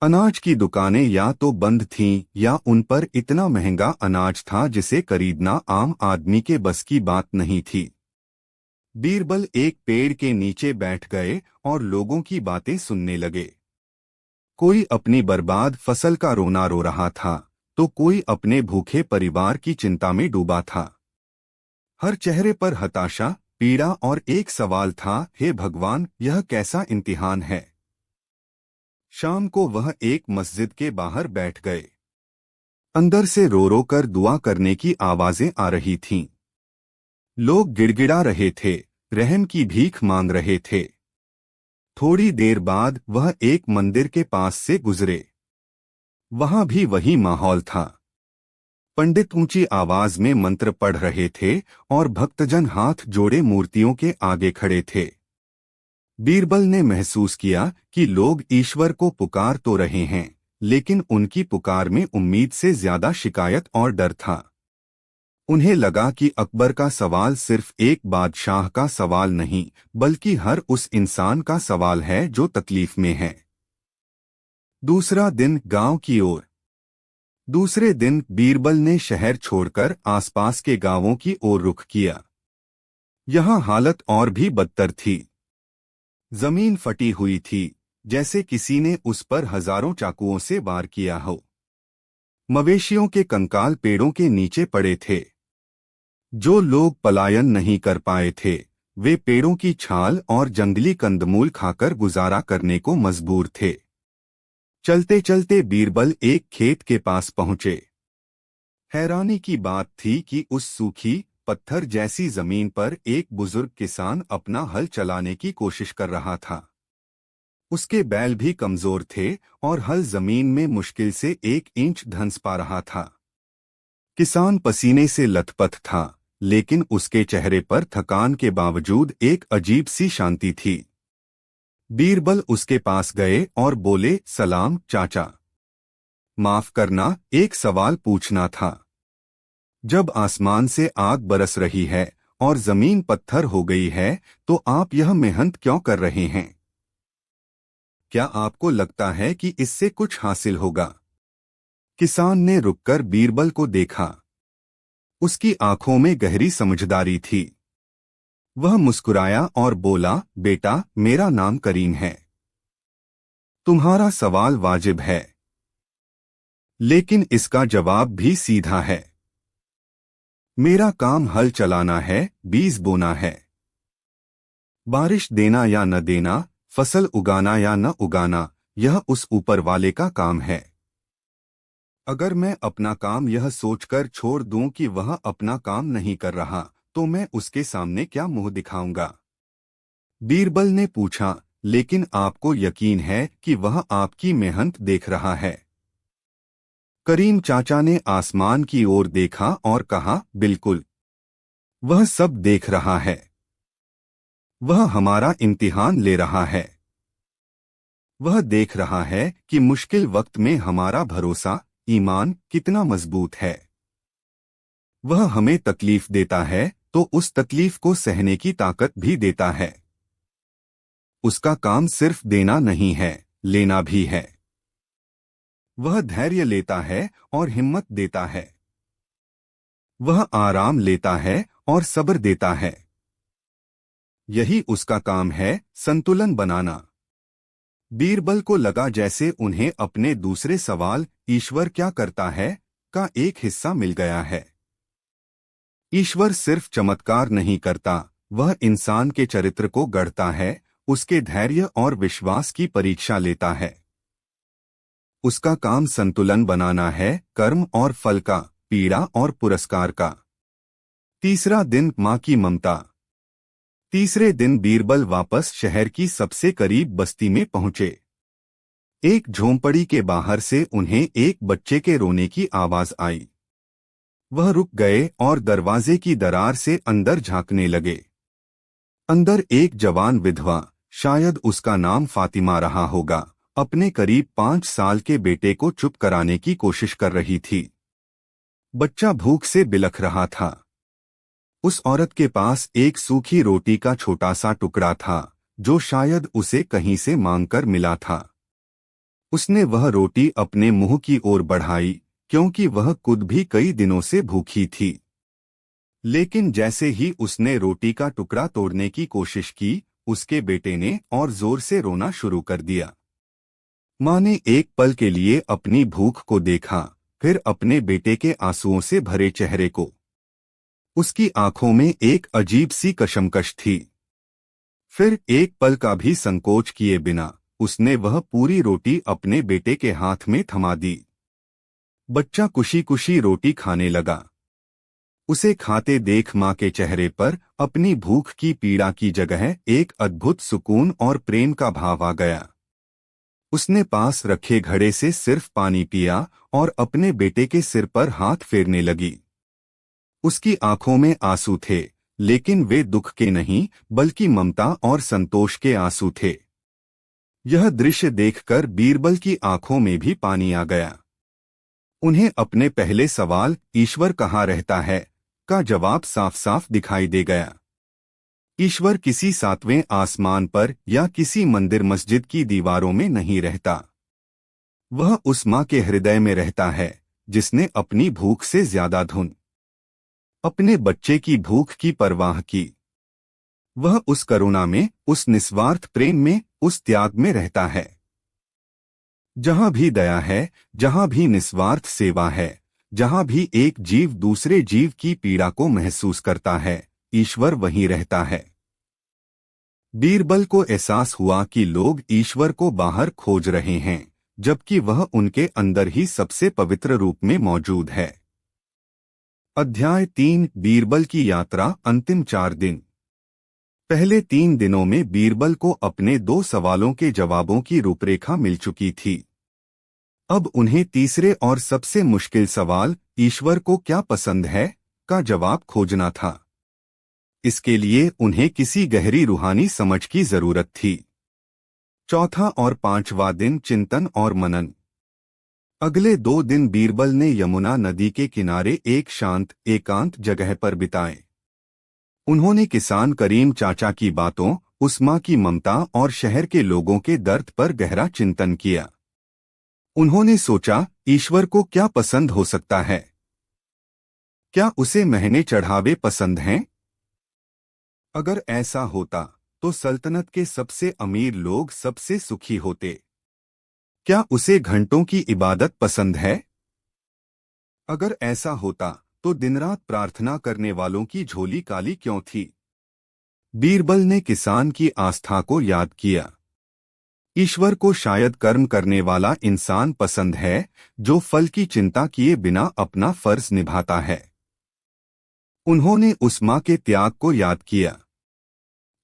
अनाज की दुकानें या तो बंद थीं या उन पर इतना महंगा अनाज था जिसे खरीदना आम आदमी के बस की बात नहीं थी। बीरबल एक पेड़ के नीचे बैठ गए और लोगों की बातें सुनने लगे। कोई अपनी बर्बाद फसल का रोना रो रहा था तो कोई अपने भूखे परिवार की चिंता में डूबा था। हर चेहरे पर हताशा, पीड़ा और एक सवाल था, हे भगवान, यह कैसा इम्तिहान है। शाम को वह एक मस्जिद के बाहर बैठ गए। अंदर से रो रो कर दुआ करने की आवाजें आ रही थीं। लोग गिड़गिड़ा रहे थे, रहम की भीख मांग रहे थे। थोड़ी देर बाद वह एक मंदिर के पास से गुजरे। वहां भी वही माहौल था। पंडित ऊंची आवाज में मंत्र पढ़ रहे थे और भक्तजन हाथ जोड़े मूर्तियों के आगे खड़े थे। बीरबल ने महसूस किया कि लोग ईश्वर को पुकार तो रहे हैं, लेकिन उनकी पुकार में उम्मीद से ज्यादा शिकायत और डर था। उन्हें लगा कि अकबर का सवाल सिर्फ एक बादशाह का सवाल नहीं, बल्कि हर उस इंसान का सवाल है जो तकलीफ में है। दूसरा दिन, गांव की ओर। दूसरे दिन बीरबल ने शहर छोड़कर आसपास के गांवों की ओर रुख किया। यहां हालत और भी बदतर थी। जमीन फटी हुई थी, जैसे किसी ने उस पर हजारों चाकुओं से वार किया हो। मवेशियों के कंकाल पेड़ों के नीचे पड़े थे। जो लोग पलायन नहीं कर पाए थे, वे पेड़ों की छाल और जंगली कंदमूल खाकर गुजारा करने को मजबूर थे। चलते चलते बीरबल एक खेत के पास पहुंचे। हैरानी की बात थी कि उस सूखी, पत्थर जैसी जमीन पर एक बुजुर्ग किसान अपना हल चलाने की कोशिश कर रहा था। उसके बैल भी कमजोर थे और हल जमीन में मुश्किल से 1 इंच धंस पा रहा था। किसान पसीने से लथपथ था, लेकिन उसके चेहरे पर थकान के बावजूद एक अजीब सी शांति थी। बीरबल उसके पास गए और बोले, सलाम चाचा। माफ करना, एक सवाल पूछना था। जब आसमान से आग बरस रही है और जमीन पत्थर हो गई है, तो आप यह मेहनत क्यों कर रहे हैं? क्या आपको लगता है कि इससे कुछ हासिल होगा? किसान ने रुककर बीरबल को देखा। उसकी आंखों में गहरी समझदारी थी। वह मुस्कुराया और बोला, बेटा, मेरा नाम करीम है। तुम्हारा सवाल वाजिब है, लेकिन इसका जवाब भी सीधा है। मेरा काम हल चलाना है, बीज बोना है। बारिश देना या न देना, फसल उगाना या न उगाना, यह उस ऊपर वाले का काम है। अगर मैं अपना काम यह सोचकर छोड़ दूं कि वह अपना काम नहीं कर रहा, तो मैं उसके सामने क्या मुंह दिखाऊंगा? बीरबल ने पूछा, लेकिन आपको यकीन है कि वह आपकी मेहनत देख रहा है? करीम चाचा ने आसमान की ओर देखा और कहा, बिल्कुल, वह सब देख रहा है। वह हमारा इम्तिहान ले रहा है। वह देख रहा है कि मुश्किल वक्त में हमारा भरोसा, ईमान कितना मजबूत है। वह हमें तकलीफ देता है तो उस तकलीफ को सहने की ताकत भी देता है। उसका काम सिर्फ देना नहीं है, लेना भी है। वह धैर्य लेता है और हिम्मत देता है। वह आराम लेता है और सब्र देता है। यही उसका काम है, संतुलन बनाना। बीरबल को लगा जैसे उन्हें अपने दूसरे सवाल, ईश्वर क्या करता है, का एक हिस्सा मिल गया है। ईश्वर सिर्फ चमत्कार नहीं करता, वह इंसान के चरित्र को गढ़ता है, उसके धैर्य और विश्वास की परीक्षा लेता है। उसका काम संतुलन बनाना है, कर्म और फल का, पीड़ा और पुरस्कार का। तीसरा दिन, मां की ममता। तीसरे दिन बीरबल वापस शहर की सबसे करीब बस्ती में पहुंचे। एक झोंपड़ी के बाहर से उन्हें एक बच्चे के रोने की आवाज आई। वह रुक गए और दरवाजे की दरार से अंदर झांकने लगे। अंदर एक जवान विधवा, शायद उसका नाम फातिमा रहा होगा, अपने करीब 5 साल के बेटे को चुप कराने की कोशिश कर रही थी। बच्चा भूख से बिलख रहा था। उस औरत के पास एक सूखी रोटी का छोटा सा टुकड़ा था, जो शायद उसे कहीं से मांगकर मिला था। उसने वह रोटी अपने मुंह की ओर बढ़ाई, क्योंकि वह खुद भी कई दिनों से भूखी थी। लेकिन जैसे ही उसने रोटी का टुकड़ा तोड़ने की कोशिश की, उसके बेटे ने और जोर से रोना शुरू कर दिया। मां ने एक पल के लिए अपनी भूख को देखा, फिर अपने बेटे के आंसुओं से भरे चेहरे को। उसकी आंखों में एक अजीब सी कशमकश थी। फिर एक पल का भी संकोच किए बिना उसने वह पूरी रोटी अपने बेटे के हाथ में थमा दी। बच्चा खुशी खुशी रोटी खाने लगा। उसे खाते देख मां के चेहरे पर अपनी भूख की पीड़ा की जगह एक अद्भुत सुकून और प्रेम का भाव आ गया। उसने पास रखे घड़े से सिर्फ पानी पिया और अपने बेटे के सिर पर हाथ फेरने लगी। उसकी आंखों में आंसू थे, लेकिन वे दुख के नहीं, बल्कि ममता और संतोष के आंसू थे। यह दृश्य देखकर बीरबल की आंखों में भी पानी आ गया। उन्हें अपने पहले सवाल, ईश्वर कहाँ रहता है, का जवाब साफ साफ दिखाई दे गया। ईश्वर किसी 7वें आसमान पर या किसी मंदिर मस्जिद की दीवारों में नहीं रहता। वह उस मां के हृदय में रहता है, जिसने अपनी भूख से ज्यादा धुन अपने बच्चे की भूख की परवाह की। वह उस करुणा में, उस निस्वार्थ प्रेम में, उस त्याग में रहता है। जहां भी दया है, जहां भी निस्वार्थ सेवा है, जहां भी एक जीव दूसरे जीव की पीड़ा को महसूस करता है, ईश्वर वहीं रहता है। बीरबल को एहसास हुआ कि लोग ईश्वर को बाहर खोज रहे हैं, जबकि वह उनके अंदर ही सबसे पवित्र रूप में मौजूद है। अध्याय 3, बीरबल की यात्रा, अंतिम 4 दिन। पहले 3 दिनों में बीरबल को अपने 2 सवालों के जवाबों की रूपरेखा मिल चुकी थी। अब उन्हें तीसरे और सबसे मुश्किल सवाल, ईश्वर को क्या पसंद है, का जवाब खोजना था। इसके लिए उन्हें किसी गहरी रूहानी समझ की जरूरत थी। चौथा और 5वां दिन, चिंतन और मनन। अगले 2 दिन बीरबल ने यमुना नदी के किनारे एक शांत, एकांत जगह पर बिताए। उन्होंने किसान करीम चाचा की बातों उस माँ की ममता और शहर के लोगों के दर्द पर गहरा चिंतन किया। उन्होंने सोचा, ईश्वर को क्या पसंद हो सकता है? क्या उसे महीने चढ़ावे पसंद हैं? अगर ऐसा होता तो सल्तनत के सबसे अमीर लोग सबसे सुखी होते। क्या उसे घंटों की इबादत पसंद है? अगर ऐसा होता तो दिन रात प्रार्थना करने वालों की झोली काली क्यों थी? बीरबल ने किसान की आस्था को याद किया। ईश्वर को शायद कर्म करने वाला इंसान पसंद है, जो फल की चिंता किए बिना अपना फर्ज निभाता है। उन्होंने उस माँ के त्याग को याद किया।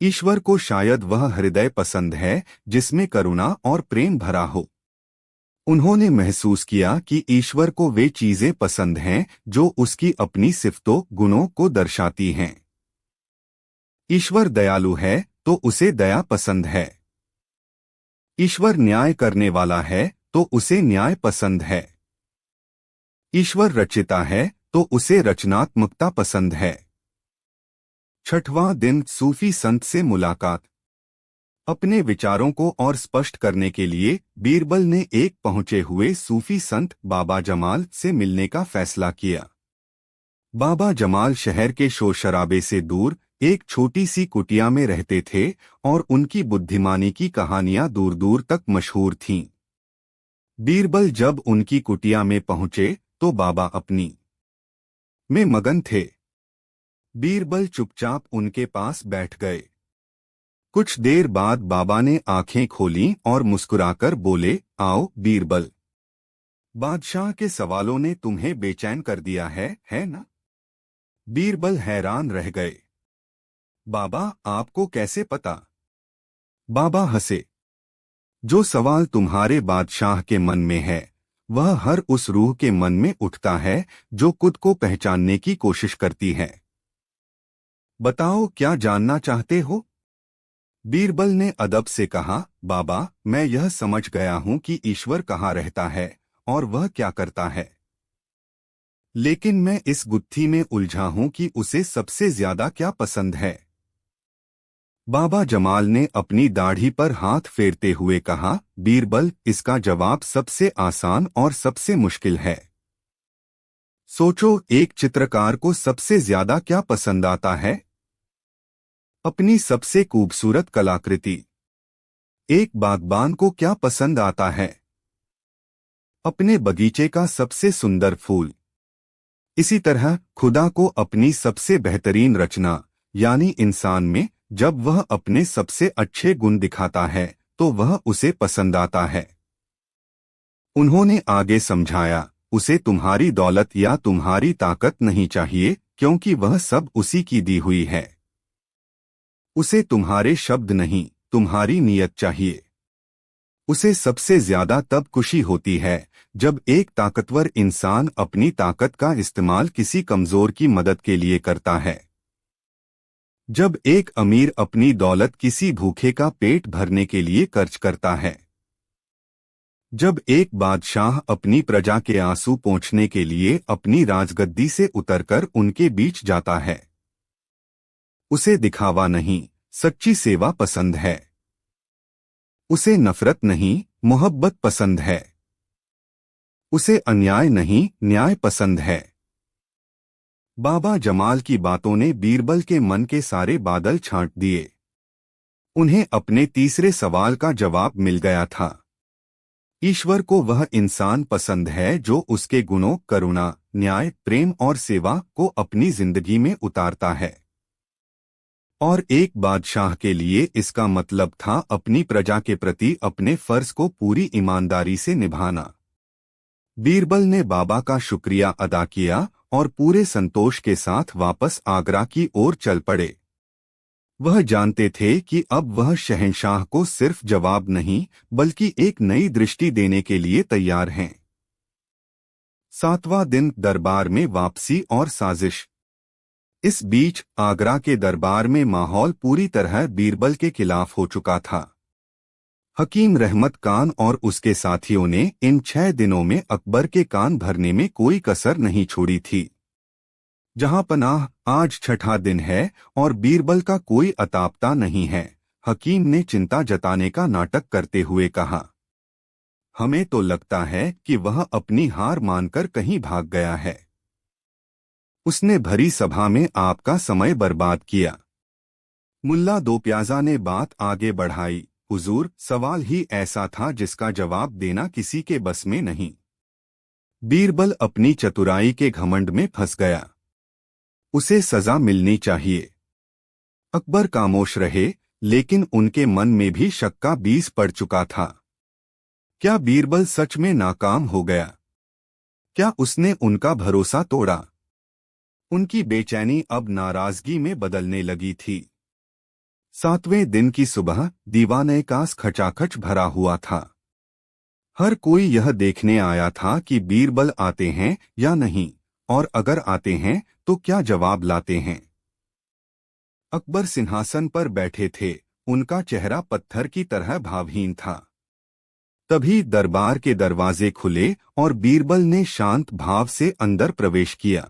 ईश्वर को शायद वह हृदय पसंद है जिसमें करुणा और प्रेम भरा हो। उन्होंने महसूस किया कि ईश्वर को वे चीजें पसंद हैं जो उसकी अपनी सिफ़तों गुणों को दर्शाती हैं। ईश्वर दयालु है तो उसे दया पसंद है। ईश्वर न्याय करने वाला है तो उसे न्याय पसंद है। ईश्वर रचिता है तो उसे रचनात्मकता पसंद है। छठवां दिन सूफी संत से मुलाकात। अपने विचारों को और स्पष्ट करने के लिए बीरबल ने एक पहुंचे हुए सूफी संत बाबा जमाल से मिलने का फैसला किया। बाबा जमाल शहर के शोर शराबे से दूर एक छोटी सी कुटिया में रहते थे और उनकी बुद्धिमानी की कहानियां दूर दूर तक मशहूर थीं। बीरबल जब उनकी कुटिया में पहुंचे तो बाबा अपनी में मगन थे। बीरबल चुपचाप उनके पास बैठ गए। कुछ देर बाद बाबा ने आंखें खोलीं और मुस्कुराकर बोले, आओ बीरबल, बादशाह के सवालों ने तुम्हें बेचैन कर दिया है ना? बीरबल हैरान रह गए। बाबा, आपको कैसे पता? बाबा हंसे। जो सवाल तुम्हारे बादशाह के मन में है वह हर उस रूह के मन में उठता है जो खुद को पहचानने की कोशिश करती है। बताओ, क्या जानना चाहते हो? बीरबल ने अदब से कहा, बाबा, मैं यह समझ गया हूं कि ईश्वर कहाँ रहता है और वह क्या करता है, लेकिन मैं इस गुत्थी में उलझा हूं कि उसे सबसे ज्यादा क्या पसंद है। बाबा जमाल ने अपनी दाढ़ी पर हाथ फेरते हुए कहा, बीरबल, इसका जवाब सबसे आसान और सबसे मुश्किल है। सोचो, एक चित्रकार को सबसे ज्यादा क्या पसंद आता है? अपनी सबसे खूबसूरत कलाकृति। एक बागबान को क्या पसंद आता है? अपने बगीचे का सबसे सुंदर फूल। इसी तरह खुदा को अपनी सबसे बेहतरीन रचना यानी इंसान में जब वह अपने सबसे अच्छे गुण दिखाता है तो वह उसे पसंद आता है। उन्होंने आगे समझाया, उसे तुम्हारी दौलत या तुम्हारी ताकत नहीं चाहिए, क्योंकि वह सब उसी की दी हुई है। उसे तुम्हारे शब्द नहीं, तुम्हारी नीयत चाहिए। उसे सबसे ज्यादा तब खुशी होती है जब एक ताकतवर इंसान अपनी ताकत का इस्तेमाल किसी कमजोर की मदद के लिए करता है। जब एक अमीर अपनी दौलत किसी भूखे का पेट भरने के लिए खर्च करता है। जब एक बादशाह अपनी प्रजा के आंसू पोंछने के लिए अपनी राजगद्दी से उतरकर उनके बीच जाता है। उसे दिखावा नहीं, सच्ची सेवा पसंद है। उसे नफरत नहीं, मोहब्बत पसंद है। उसे अन्याय नहीं, न्याय पसंद है। बाबा जमाल की बातों ने बीरबल के मन के सारे बादल छांट दिए। उन्हें अपने तीसरे सवाल का जवाब मिल गया था। ईश्वर को वह इंसान पसंद है जो उसके गुणों, करुणा, न्याय, प्रेम और सेवा को अपनी जिंदगी में उतारता है। और एक बादशाह के लिए इसका मतलब था अपनी प्रजा के प्रति अपने फर्ज को पूरी ईमानदारी से निभाना। बीरबल ने बाबा का शुक्रिया अदा किया और पूरे संतोष के साथ वापस आगरा की ओर चल पड़े। वह जानते थे कि अब वह शहंशाह को सिर्फ जवाब नहीं बल्कि एक नई दृष्टि देने के लिए तैयार हैं। 7वां दिन दरबार में वापसी और साजिश। इस बीच आगरा के दरबार में माहौल पूरी तरह बीरबल के खिलाफ हो चुका था। हकीम रहमत खान और उसके साथियों ने इन 6 दिनों में अकबर के कान भरने में कोई कसर नहीं छोड़ी थी। जहां पनाह आज छठा दिन है और बीरबल का कोई अतापता नहीं है। हकीम ने चिंता जताने का नाटक करते हुए कहा, हमें तो लगता है कि वह अपनी हार मानकर कहीं भाग गया है। उसने भरी सभा में आपका समय बर्बाद किया। मुल्ला दो प्याजा ने बात आगे बढ़ाई, हुजूर, सवाल ही ऐसा था जिसका जवाब देना किसी के बस में नहीं। बीरबल अपनी चतुराई के घमंड में फंस गया। उसे सजा मिलनी चाहिए। अकबर खामोश रहे, लेकिन उनके मन में भी शक का बीज पड़ चुका था। क्या बीरबल सच में नाकाम हो गया? क्या उसने उनका भरोसा तोड़ा? उनकी बेचैनी अब नाराजगी में बदलने लगी थी। 7वें दिन की सुबह दीवाने कास खचाखच भरा हुआ था। हर कोई यह देखने आया था कि बीरबल आते हैं या नहीं, और अगर आते हैं तो क्या जवाब लाते हैं। अकबर सिंहासन पर बैठे थे, उनका चेहरा पत्थर की तरह भावहीन था। तभी दरबार के दरवाजे खुले और बीरबल ने शांत भाव से अंदर प्रवेश किया।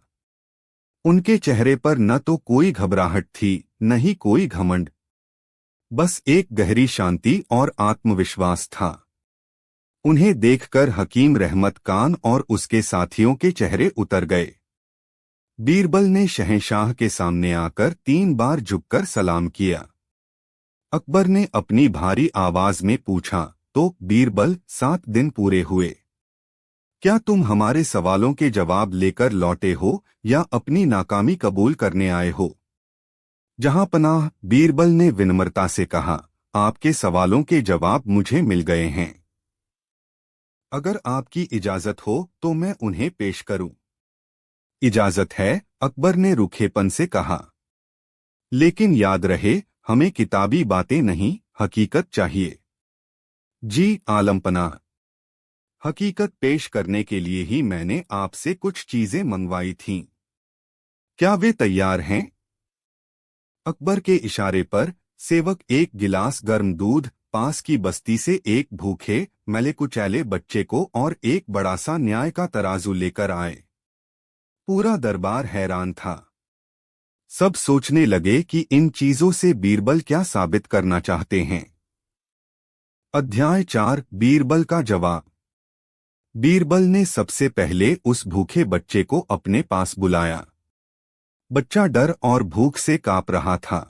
उनके चेहरे पर न तो कोई घबराहट थी, न ही कोई घमंड, बस एक गहरी शांति और आत्मविश्वास था। उन्हें देखकर हकीम रहमत खान और उसके साथियों के चेहरे उतर गए। बीरबल ने शहंशाह के सामने आकर 3 बार झुककर सलाम किया। अकबर ने अपनी भारी आवाज में पूछा, तो बीरबल, 7 दिन पूरे हुए। क्या तुम हमारे सवालों के जवाब लेकर लौटे हो या अपनी नाकामी कबूल करने आए हो? जहां पनाह, बीरबल ने विनम्रता से कहा, आपके सवालों के जवाब मुझे मिल गए हैं। अगर आपकी इजाजत हो तो मैं उन्हें पेश करूं। इजाजत है, अकबर ने रूखेपन से कहा। लेकिन याद रहे, हमें किताबी बातें नहीं, हकीकत चाहिए। जी आलमपना, हकीकत पेश करने के लिए ही मैंने आपसे कुछ चीजें मंगवाई थीं। क्या वे तैयार हैं? अकबर के इशारे पर सेवक एक गिलास गर्म दूध, पास की बस्ती से एक भूखे मैले कुचैले बच्चे को और एक बड़ा सा न्याय का तराजू लेकर आए। पूरा दरबार हैरान था। सब सोचने लगे कि इन चीजों से बीरबल क्या साबित करना चाहते हैं। अध्याय 4, बीरबल का जवाब। बीरबल ने सबसे पहले उस भूखे बच्चे को अपने पास बुलाया। बच्चा डर और भूख से कांप रहा था।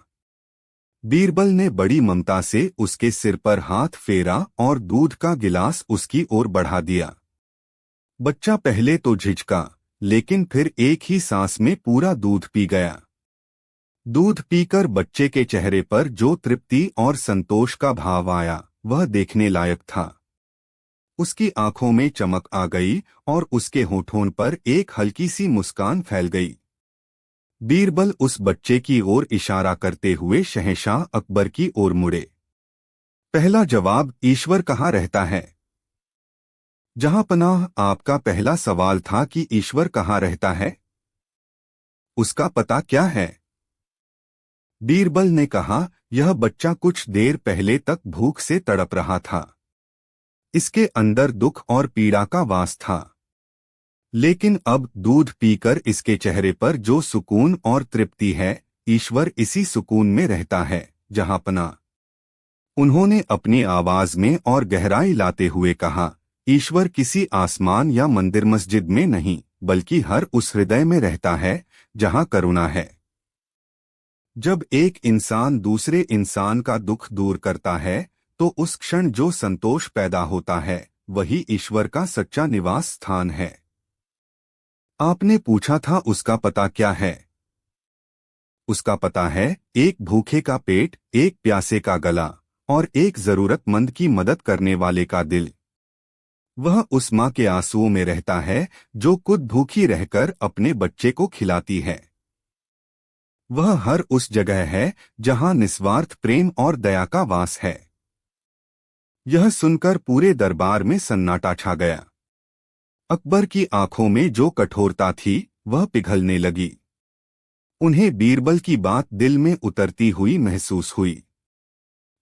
बीरबल ने बड़ी ममता से उसके सिर पर हाथ फेरा और दूध का गिलास उसकी ओर बढ़ा दिया। बच्चा पहले तो झिझका, लेकिन फिर एक ही सांस में पूरा दूध पी गया। दूध पीकर बच्चे के चेहरे पर जो तृप्ति और संतोष का भाव आया, वह देखने लायक था। उसकी आंखों में चमक आ गई और उसके होठों पर एक हल्की सी मुस्कान फैल गई। बीरबल उस बच्चे की ओर इशारा करते हुए शहंशाह अकबर की ओर मुड़े। पहला जवाब, ईश्वर कहाँ रहता है? जहां पनाह, आपका पहला सवाल था कि ईश्वर कहाँ रहता है। उसका पता क्या है? बीरबल ने कहा, यह बच्चा कुछ देर पहले तक भूख से तड़प रहा था। इसके अंदर दुख और पीड़ा का वास था। लेकिन अब दूध पीकर इसके चेहरे पर जो सुकून और तृप्ति है, ईश्वर इसी सुकून में रहता है, जहां पना। उन्होंने अपनी आवाज में और गहराई लाते हुए कहा, ईश्वर किसी आसमान या मंदिर मस्जिद में नहीं, बल्कि हर उस हृदय में रहता है जहां करुणा है। जब एक इंसान दूसरे इंसान का दुख दूर करता है, तो उस क्षण जो संतोष पैदा होता है, वही ईश्वर का सच्चा निवास स्थान है। आपने पूछा था उसका पता क्या है? उसका पता है, एक भूखे का पेट, एक प्यासे का गला और एक जरूरतमंद की मदद करने वाले का दिल। वह उस माँ के आंसुओं में रहता है जो खुद भूखी रहकर अपने बच्चे को खिलाती है। वह हर उस जगह है जहां निस्वार्थ प्रेम और दया का वास है। यह सुनकर पूरे दरबार में सन्नाटा छा गया। अकबर की आंखों में जो कठोरता थी, वह पिघलने लगी। उन्हें बीरबल की बात दिल में उतरती हुई महसूस हुई।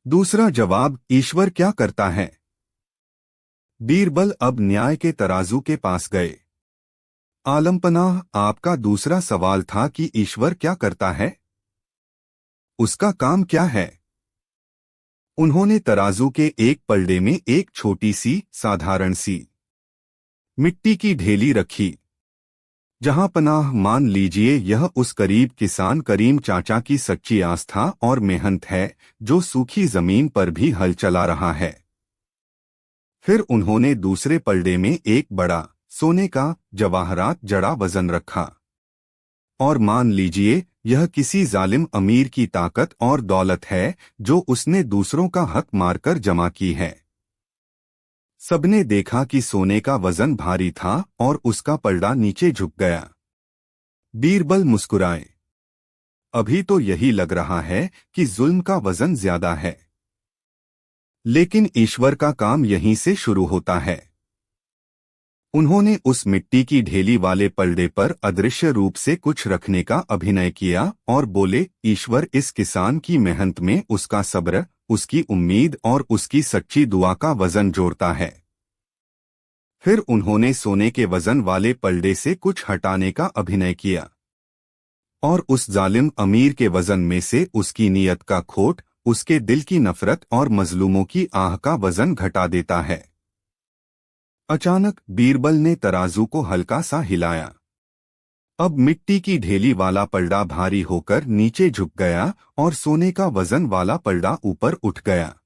दूसरा जवाब, ईश्वर क्या करता है? बीरबल अब न्याय के तराजू के पास गए। आलमपनाह, आपका दूसरा सवाल था कि ईश्वर क्या करता है? उसका काम क्या है? उन्होंने तराजू के एक पलड़े में एक छोटी सी साधारण सी मिट्टी की ढेली रखी। जहां पनाह मान लीजिए यह उस गरीब किसान करीम चाचा की सच्ची आस्था और मेहनत है जो सूखी जमीन पर भी हल चला रहा है। फिर उन्होंने दूसरे पलड़े में एक बड़ा सोने का जवाहरात जड़ा वजन रखा। और मान लीजिए यह किसी जालिम अमीर की ताकत और दौलत है जो उसने दूसरों का हक मारकर जमा की है। सबने देखा कि सोने का वजन भारी था और उसका पलड़ा नीचे झुक गया। बीरबल मुस्कुराए। अभी तो यही लग रहा है कि जुल्म का वजन ज्यादा है, लेकिन ईश्वर का काम यहीं से शुरू होता है। उन्होंने उस मिट्टी की ढेली वाले पलड़े पर अदृश्य रूप से कुछ रखने का अभिनय किया और बोले, ईश्वर इस किसान की मेहनत में उसका सब्र, उसकी उम्मीद और उसकी सच्ची दुआ का वजन जोड़ता है। फिर उन्होंने सोने के वजन वाले पलड़े से कुछ हटाने का अभिनय किया और उस जालिम अमीर के वजन में से उसकी नीयत का खोट, उसके दिल की नफरत और मजलूमों की आह का वजन घटा देता है। अचानक बीरबल ने तराजू को हल्का सा हिलाया। अब मिट्टी की ढेली वाला पलड़ा भारी होकर नीचे झुक गया और सोने का वजन वाला पलड़ा ऊपर उठ गया।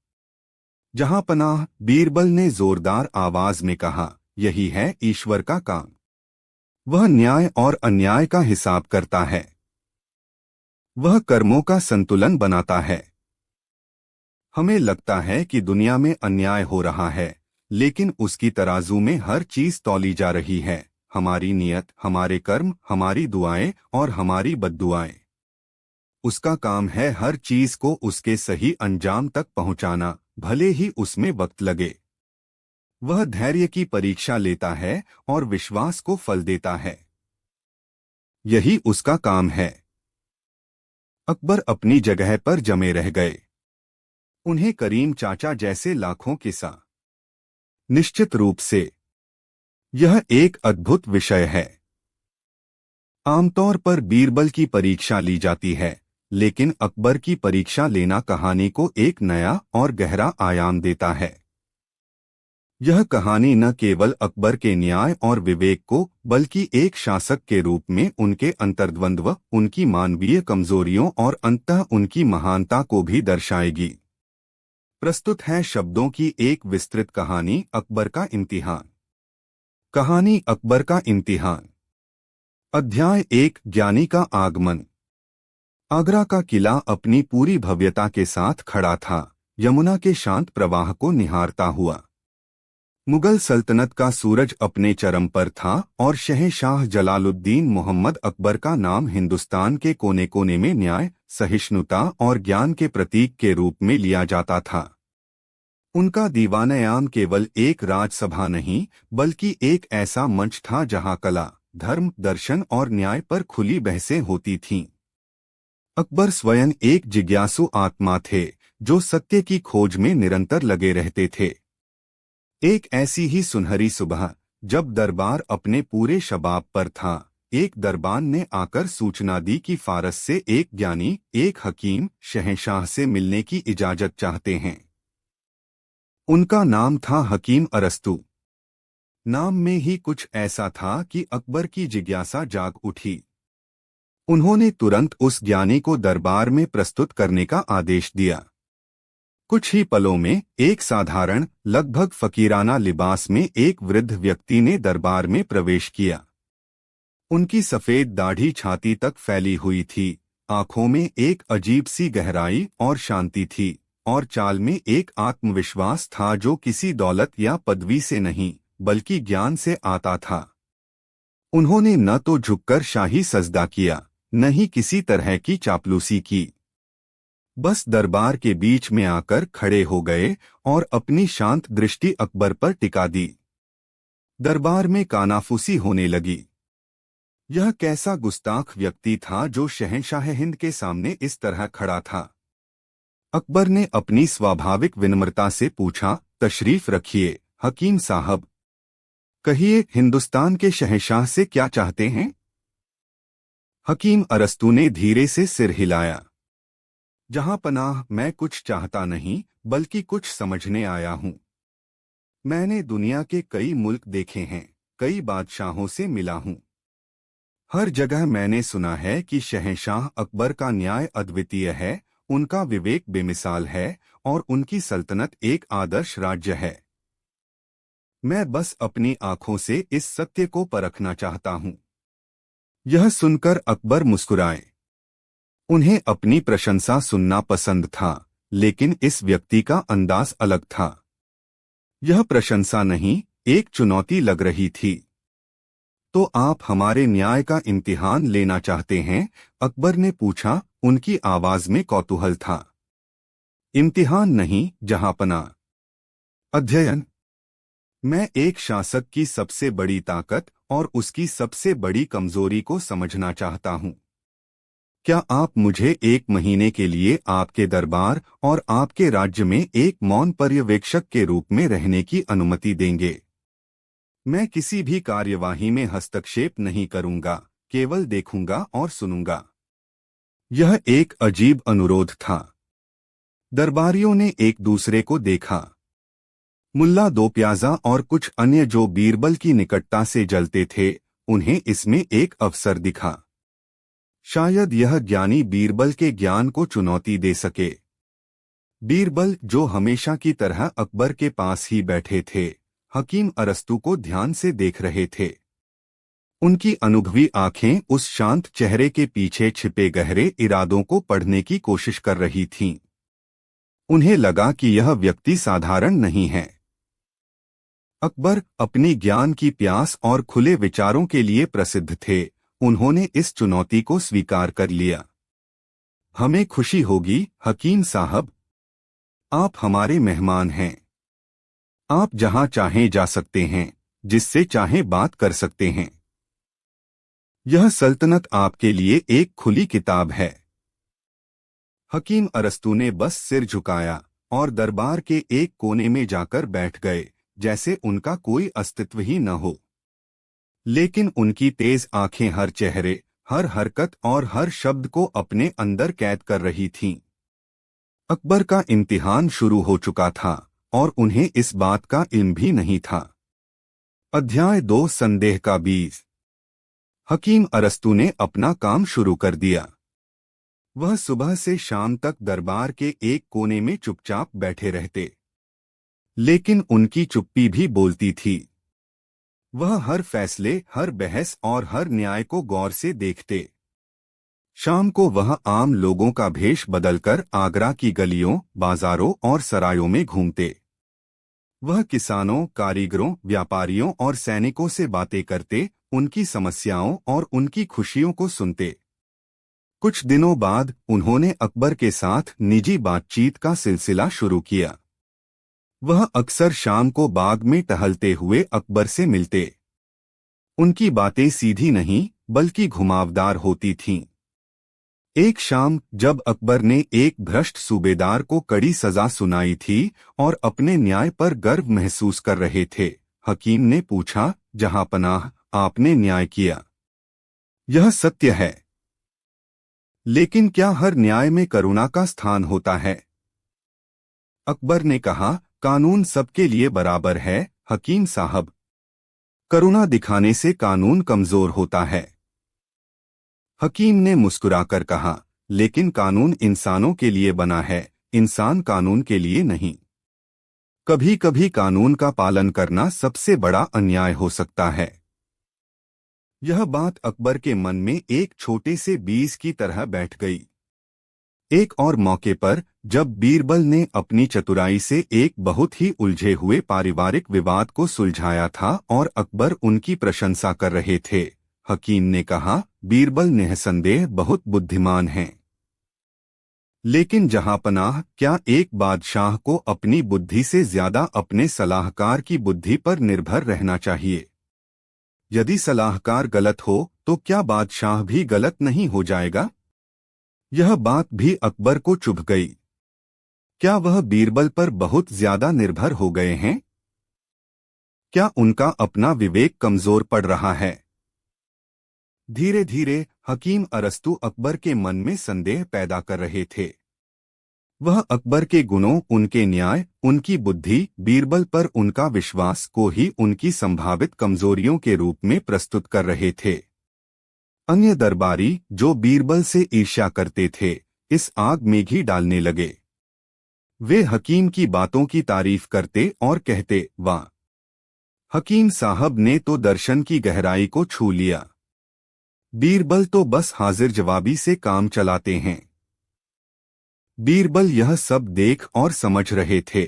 जहां पनाह, बीरबल ने जोरदार आवाज में कहा, यही है ईश्वर का काम। वह न्याय और अन्याय का हिसाब करता है। वह कर्मों का संतुलन बनाता है। हमें लगता है कि दुनिया में अन्याय हो रहा है, लेकिन उसकी तराजू में हर चीज तौली जा रही है, हमारी नीयत, हमारे कर्म, हमारी दुआएं और हमारी बद्दुआएं। उसका काम है हर चीज को उसके सही अंजाम तक पहुंचाना, भले ही उसमें वक्त लगे। वह धैर्य की परीक्षा लेता है और विश्वास को फल देता है। यही उसका काम है। अकबर अपनी जगह पर जमे रह गए। उन्हें करीम चाचा जैसे लाखों किस्सा। निश्चित रूप से यह एक अद्भुत विषय है। आमतौर पर बीरबल की परीक्षा ली जाती है, लेकिन अकबर की परीक्षा लेना कहानी को एक नया और गहरा आयाम देता है। यह कहानी न केवल अकबर के न्याय और विवेक को, बल्कि एक शासक के रूप में उनके अंतर्द्वंद्व, उनकी मानवीय कमजोरियों और अंततः उनकी महानता को भी दर्शाएगी। प्रस्तुत है शब्दों की एक विस्तृत कहानी, अकबर का इम्तिहान। कहानी अकबर का इम्तिहान। अध्याय 1, ज्ञानी का आगमन। आगरा का किला अपनी पूरी भव्यता के साथ खड़ा था, यमुना के शांत प्रवाह को निहारता हुआ। मुगल सल्तनत का सूरज अपने चरम पर था और शहंशाह जलालुद्दीन मोहम्मद अकबर का नाम हिंदुस्तान के कोने कोने में न्याय, सहिष्णुता और ज्ञान के प्रतीक के रूप में लिया जाता था। उनका दीवान-ए-आम केवल एक राजसभा नहीं, बल्कि एक ऐसा मंच था जहां कला, धर्म, दर्शन और न्याय पर खुली बहसें होती थीं। अकबर स्वयं एक जिज्ञासु आत्मा थे, जो सत्य की खोज में निरंतर लगे रहते थे। एक ऐसी ही सुनहरी सुबह, जब दरबार अपने पूरे शबाब पर था, एक दरबान ने आकर सूचना दी कि फारस से एक ज्ञानी, एक हकीम, शहंशाह से मिलने की इजाजत चाहते हैं। उनका नाम था हकीम अरस्तु। नाम में ही कुछ ऐसा था कि अकबर की जिज्ञासा जाग उठी। उन्होंने तुरंत उस ज्ञानी को दरबार में प्रस्तुत करने का आदेश दिया। कुछ ही पलों में एक साधारण, लगभग फकीराना लिबास में एक वृद्ध व्यक्ति ने दरबार में प्रवेश किया। उनकी सफेद दाढ़ी छाती तक फैली हुई थी, आंखों में एक अजीब सी गहराई और शांति थी, और चाल में एक आत्मविश्वास था जो किसी दौलत या पदवी से नहीं, बल्कि ज्ञान से आता था। उन्होंने न तो झुककर शाही सजदा किया, न ही किसी तरह की चापलूसी की। बस दरबार के बीच में आकर खड़े हो गए और अपनी शांत दृष्टि अकबर पर टिका दी। दरबार में कानाफूसी होने लगी। यह कैसा गुस्ताख व्यक्ति था जो शहंशाह हिंद के सामने इस तरह खड़ा था। अकबर ने अपनी स्वाभाविक विनम्रता से पूछा, तशरीफ रखिए हकीम साहब। कहिए, हिंदुस्तान के शहंशाह से क्या चाहते हैं? हकीम अरस्तू ने धीरे से सिर हिलाया। जहां पनाह, मैं कुछ चाहता नहीं बल्कि कुछ समझने आया हूं। मैंने दुनिया के कई मुल्क देखे हैं, कई बादशाहों से मिला हूं। हर जगह मैंने सुना है कि शहंशाह अकबर का न्याय अद्वितीय है, उनका विवेक बेमिसाल है और उनकी सल्तनत एक आदर्श राज्य है। मैं बस अपनी आंखों से इस सत्य को परखना चाहता हूं। यह सुनकर अकबर मुस्कुराए। उन्हें अपनी प्रशंसा सुनना पसंद था, लेकिन इस व्यक्ति का अंदाज अलग था। यह प्रशंसा नहीं, एक चुनौती लग रही थी। तो आप हमारे न्याय का इम्तिहान लेना चाहते हैं? अकबर ने पूछा, उनकी आवाज में कौतूहल था। इम्तिहान नहीं, जहांपना। अध्ययन। मैं एक शासक की सबसे बड़ी ताकत और उसकी सबसे बड़ी कमजोरी को समझना चाहता हूं। क्या आप मुझे 1 महीने के लिए आपके दरबार और आपके राज्य में एक मौन पर्यवेक्षक के रूप में रहने की अनुमति देंगे? मैं किसी भी कार्यवाही में हस्तक्षेप नहीं करूंगा, केवल देखूंगा और सुनूंगा। यह एक अजीब अनुरोध था। दरबारियों ने एक दूसरे को देखा। मुल्ला दो प्याजा और कुछ अन्य जो बीरबल की निकटता से जलते थे, उन्हें इसमें एक अवसर दिखा। शायद यह ज्ञानी बीरबल के ज्ञान को चुनौती दे सके। बीरबल, जो हमेशा की तरह अकबर के पास ही बैठे थे, हकीम अरस्तू को ध्यान से देख रहे थे। उनकी अनुभवी आंखें उस शांत चेहरे के पीछे छिपे गहरे इरादों को पढ़ने की कोशिश कर रही थीं। उन्हें लगा कि यह व्यक्ति साधारण नहीं है। अकबर अपनी ज्ञान की प्यास और खुले विचारों के लिए प्रसिद्ध थे। उन्होंने इस चुनौती को स्वीकार कर लिया। हमें खुशी होगी, हकीम साहब। आप हमारे मेहमान हैं। आप जहां चाहें जा सकते हैं, जिससे चाहें बात कर सकते हैं। यह सल्तनत आपके लिए एक खुली किताब है। हकीम अरस्तू ने बस सिर झुकाया और दरबार के एक कोने में जाकर बैठ गए, जैसे उनका कोई अस्तित्व ही न हो। लेकिन उनकी तेज आंखें हर चेहरे, हर हरकत और हर शब्द को अपने अंदर कैद कर रही थीं। अकबर का इम्तिहान शुरू हो चुका था और उन्हें इस बात का इल्म भी नहीं था। अध्याय 2, संदेह का बीज। हकीम अरस्तू ने अपना काम शुरू कर दिया। वह सुबह से शाम तक दरबार के एक कोने में चुपचाप बैठे रहते, लेकिन उनकी चुप्पी भी बोलती थी। वह हर फैसले, हर बहस और हर न्याय को गौर से देखते। शाम को वह आम लोगों का भेष बदलकर आगरा की गलियों, बाजारों और सरायों में घूमते। वह किसानों, कारीगरों, व्यापारियों और सैनिकों से बातें करते, उनकी समस्याओं और उनकी खुशियों को सुनते। कुछ दिनों बाद उन्होंने अकबर के साथ निजी बातचीत का सिलसिला शुरू किया। वह अक्सर शाम को बाग में टहलते हुए अकबर से मिलते। उनकी बातें सीधी नहीं बल्कि घुमावदार होती थीं। एक शाम जब अकबर ने एक भ्रष्ट सूबेदार को कड़ी सजा सुनाई थी और अपने न्याय पर गर्व महसूस कर रहे थे, हकीम ने पूछा, जहांपनाह, आपने न्याय किया। यह सत्य है। लेकिन क्या हर न्याय में करुणा का स्थान होता है? अकबर ने कहा, कानून सबके लिए बराबर है, हकीम साहब। करुणा दिखाने से कानून कमजोर होता है। हकीम ने मुस्कुराकर कहा, लेकिन कानून इंसानों के लिए बना है, इंसान कानून के लिए नहीं। कभी कभी कानून का पालन करना सबसे बड़ा अन्याय हो सकता है। यह बात अकबर के मन में एक छोटे से बीज की तरह बैठ गई। एक और मौके पर, जब बीरबल ने अपनी चतुराई से एक बहुत ही उलझे हुए पारिवारिक विवाद को सुलझाया था और अकबर उनकी प्रशंसा कर रहे थे, हकीम ने कहा, बीरबल निःसंदेह बहुत बुद्धिमान हैं। लेकिन जहांपनाह, क्या एक बादशाह को अपनी बुद्धि से ज्यादा अपने सलाहकार की बुद्धि पर निर्भर रहना चाहिए? यदि सलाहकार गलत हो तो क्या बादशाह भी गलत नहीं हो जाएगा? यह बात भी अकबर को चुभ गई। क्या वह बीरबल पर बहुत ज्यादा निर्भर हो गए हैं? क्या उनका अपना विवेक कमजोर पड़ रहा है? धीरे धीरे हकीम अरस्तू अकबर के मन में संदेह पैदा कर रहे थे। वह अकबर के गुणों, उनके न्याय, उनकी बुद्धि, बीरबल पर उनका विश्वास को ही उनकी संभावित कमजोरियों के रूप में प्रस्तुत कर रहे थे। अन्य दरबारी जो बीरबल से ईर्ष्या करते थे, इस आग में घी डालने लगे। वे हकीम की बातों की तारीफ करते और कहते, वाह, हकीम साहब ने तो दर्शन की गहराई को छू लिया। बीरबल तो बस हाजिर जवाबी से काम चलाते हैं। बीरबल यह सब देख और समझ रहे थे।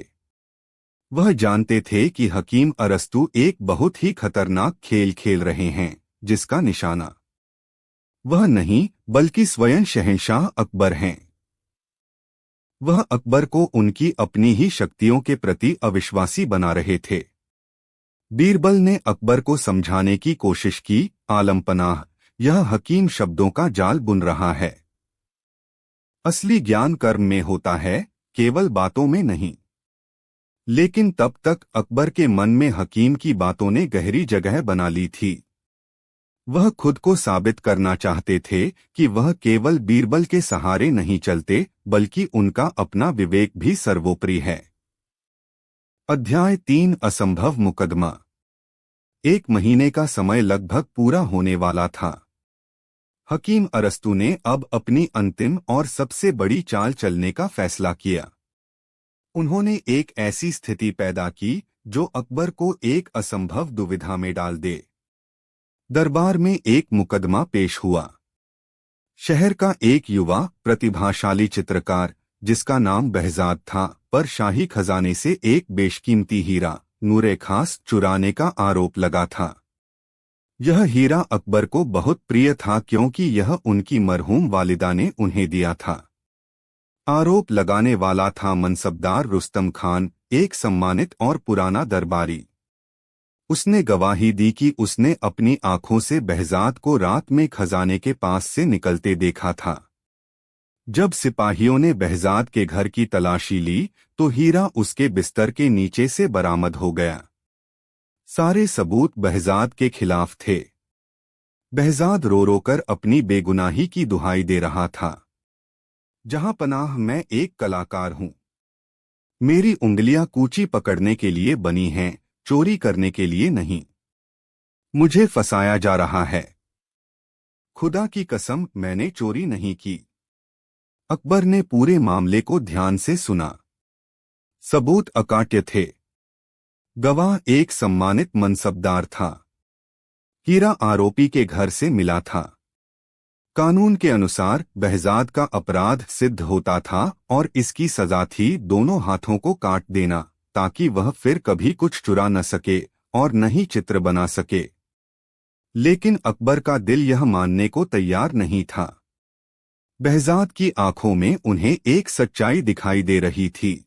वह जानते थे कि हकीम अरस्तु एक बहुत ही खतरनाक खेल खेल रहे हैं, जिसका निशाना वह नहीं बल्कि स्वयं शहंशाह अकबर हैं। वह अकबर को उनकी अपनी ही शक्तियों के प्रति अविश्वासी बना रहे थे। बीरबल ने अकबर को समझाने की कोशिश की, आलमपनाह, यह हकीम शब्दों का जाल बुन रहा है। असली ज्ञान कर्म में होता है, केवल बातों में नहीं। लेकिन तब तक अकबर के मन में हकीम की बातों ने गहरी जगह बना ली थी। वह खुद को साबित करना चाहते थे कि वह केवल बीरबल के सहारे नहीं चलते, बल्कि उनका अपना विवेक भी सर्वोपरि है। अध्याय 3 असंभव मुकदमा। 1 महीने का समय लगभग पूरा होने वाला था। हकीम अरस्तु ने अब अपनी अंतिम और सबसे बड़ी चाल चलने का फैसला किया। उन्होंने एक ऐसी स्थिति पैदा की जो अकबर को एक असंभव दुविधा में डाल दे। दरबार में एक मुकदमा पेश हुआ। शहर का एक युवा प्रतिभाशाली चित्रकार, जिसका नाम बहजाद था, पर शाही खजाने से एक बेशकीमती हीरा, नूरे खास, चुराने का आरोप लगा था। यह हीरा अकबर को बहुत प्रिय था क्योंकि यह उनकी मरहूम वालिदा ने उन्हें दिया था। आरोप लगाने वाला था मनसबदार रुस्तम खान, एक सम्मानित और पुराना दरबारी। उसने गवाही दी कि उसने अपनी आंखों से बहजाद को रात में खजाने के पास से निकलते देखा था। जब सिपाहियों ने बहजाद के घर की तलाशी ली तो हीरा उसके बिस्तर के नीचे से बरामद हो गया। सारे सबूत बहजाद के खिलाफ थे। बहजाद रो रो कर अपनी बेगुनाही की दुहाई दे रहा था। जहां पनाह, मैं एक कलाकार हूं। मेरी उंगलियां कूची पकड़ने के लिए बनी हैं, चोरी करने के लिए नहीं। मुझे फंसाया जा रहा है। खुदा की कसम, मैंने चोरी नहीं की। अकबर ने पूरे मामले को ध्यान से सुना। सबूत अकाट्य थे। गवाह एक सम्मानित मनसबदार था। हीरा आरोपी के घर से मिला था। कानून के अनुसार बहजाद का अपराध सिद्ध होता था और इसकी सजा थी दोनों हाथों को काट देना, ताकि वह फिर कभी कुछ चुरा न सके और न ही चित्र बना सके। लेकिन अकबर का दिल यह मानने को तैयार नहीं था। बहजाद की आंखों में उन्हें एक सच्चाई दिखाई दे रही थी।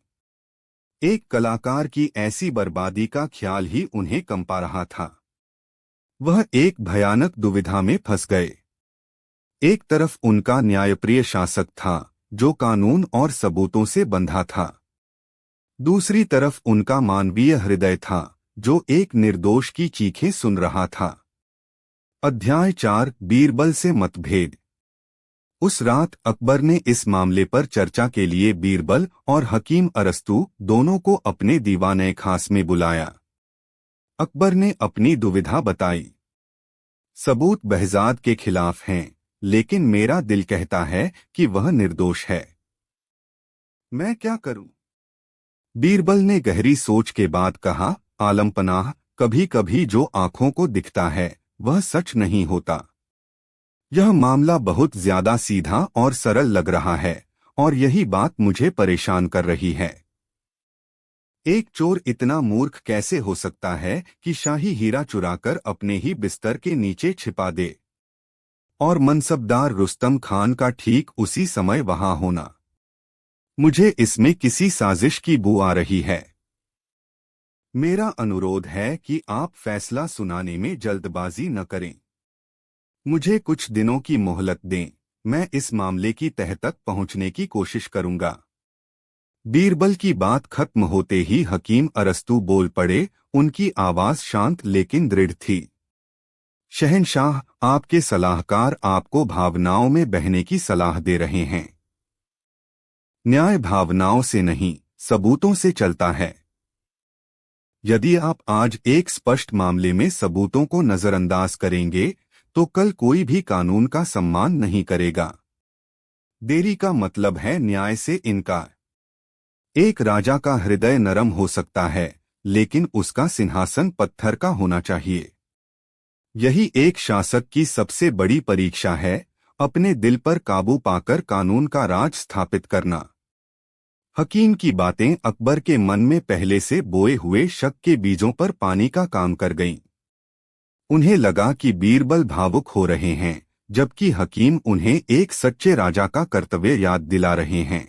एक कलाकार की ऐसी बर्बादी का ख्याल ही उन्हें कंपा रहा था। वह एक भयानक दुविधा में फंस गए। एक तरफ उनका न्यायप्रिय शासक था, जो कानून और सबूतों से बंधा था। दूसरी तरफ उनका मानवीय हृदय था, जो एक निर्दोष की चीखें सुन रहा था। अध्याय 4 बीरबल से मतभेद। उस रात अकबर ने इस मामले पर चर्चा के लिए बीरबल और हकीम अरस्तु दोनों को अपने दीवाने खास में बुलाया। अकबर ने अपनी दुविधा बताई। सबूत बहजाद के खिलाफ हैं, लेकिन मेरा दिल कहता है कि वह निर्दोष है। मैं क्या करूं? बीरबल ने गहरी सोच के बाद कहा, आलमपनाह, कभी कभी जो आंखों को दिखता है वह सच नहीं होता। यह मामला बहुत ज्यादा सीधा और सरल लग रहा है और यही बात मुझे परेशान कर रही है। एक चोर इतना मूर्ख कैसे हो सकता है कि शाही हीरा चुराकर अपने ही बिस्तर के नीचे छिपा दे, और मनसबदार रुस्तम खान का ठीक उसी समय वहां होना। मुझे इसमें किसी साजिश की बू आ रही है। मेरा अनुरोध है कि आप फैसला सुनाने में जल्दबाजी न करें। मुझे कुछ दिनों की मोहलत दें, मैं इस मामले की तह तक पहुंचने की कोशिश करूंगा। बीरबल की बात खत्म होते ही हकीम अरस्तु बोल पड़े। उनकी आवाज शांत लेकिन दृढ़ थी। शहंशाह, आपके सलाहकार आपको भावनाओं में बहने की सलाह दे रहे हैं। न्याय भावनाओं से नहीं, सबूतों से चलता है। यदि आप आज एक स्पष्ट मामले में सबूतों को नजरअंदाज करेंगे, तो कल कोई भी कानून का सम्मान नहीं करेगा। देरी का मतलब है न्याय से इनकार। एक राजा का हृदय नरम हो सकता है, लेकिन उसका सिंहासन पत्थर का होना चाहिए। यही एक शासक की सबसे बड़ी परीक्षा है, अपने दिल पर काबू पाकर कानून का राज स्थापित करना। हकीम की बातें अकबर के मन में पहले से बोए हुए शक के बीजों पर पानी का काम कर गईं। उन्हें लगा कि बीरबल भावुक हो रहे हैं, जबकि हकीम उन्हें एक सच्चे राजा का कर्तव्य याद दिला रहे हैं।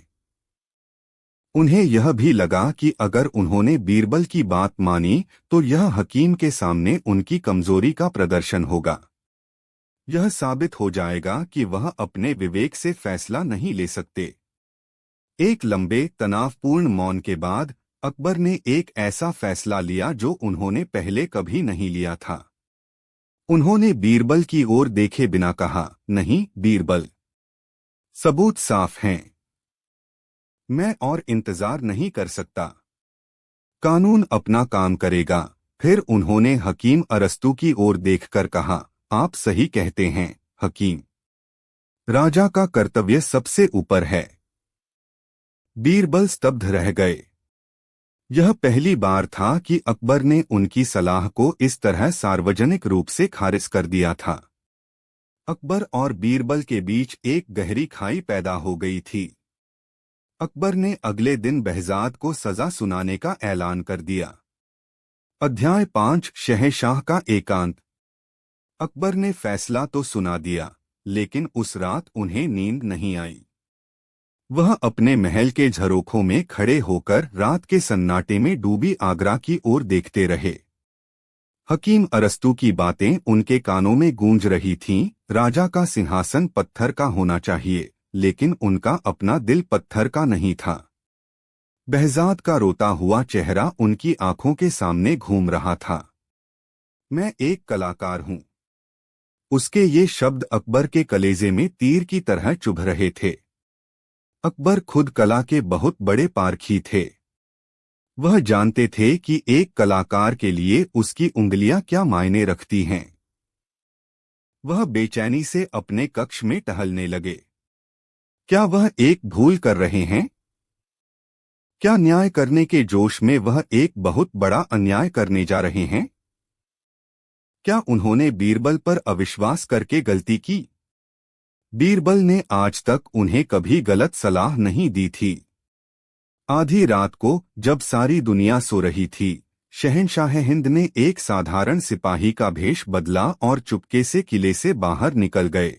उन्हें यह भी लगा कि अगर उन्होंने बीरबल की बात मानी तो यह हकीम के सामने उनकी कमजोरी का प्रदर्शन होगा। यह साबित हो जाएगा कि वह अपने विवेक से फैसला नहीं ले सकते। एक लंबे तनावपूर्ण मौन के बाद अकबर ने एक ऐसा फैसला लिया जो उन्होंने पहले कभी नहीं लिया था। उन्होंने बीरबल की ओर देखे बिना कहा, नहीं बीरबल, सबूत साफ हैं। मैं और इंतजार नहीं कर सकता। कानून अपना काम करेगा। फिर उन्होंने हकीम अरस्तू की ओर देखकर कहा, आप सही कहते हैं हकीम। राजा का कर्तव्य सबसे ऊपर है। बीरबल स्तब्ध रह गए। यह पहली बार था कि अकबर ने उनकी सलाह को इस तरह सार्वजनिक रूप से खारिज कर दिया था। अकबर और बीरबल के बीच एक गहरी खाई पैदा हो गई थी। अकबर ने अगले दिन behज़ाद को सजा सुनाने का ऐलान कर दिया। अध्याय 5 शहंशाह का एकांत। अकबर ने फैसला तो सुना दिया, लेकिन उस रात उन्हें नींद नहीं आई। वह अपने महल के झरोखों में खड़े होकर रात के सन्नाटे में डूबी आगरा की ओर देखते रहे। हकीम अरस्तू की बातें उनके कानों में गूंज रही थीं। राजा का सिंहासन पत्थर का होना चाहिए, लेकिन उनका अपना दिल पत्थर का नहीं था। behज़ाद का रोता हुआ चेहरा उनकी आंखों के सामने घूम रहा था। मैं एक कलाकार हूं। उसके ये शब्द अकबर के कलेजे में तीर की तरह चुभ रहे थे। अकबर खुद कला के बहुत बड़े पारखी थे। वह जानते थे कि एक कलाकार के लिए उसकी उंगलियां क्या मायने रखती हैं। वह बेचैनी से अपने कक्ष में टहलने लगे। क्या वह एक भूल कर रहे हैं? क्या न्याय करने के जोश में वह एक बहुत बड़ा अन्याय करने जा रहे हैं? क्या उन्होंने बीरबल पर अविश्वास करके गलती की? बीरबल ने आज तक उन्हें कभी गलत सलाह नहीं दी थी। आधी रात को जब सारी दुनिया सो रही थी, शहंशाह हिंद ने एक साधारण सिपाही का भेष बदला और चुपके से किले से बाहर निकल गए।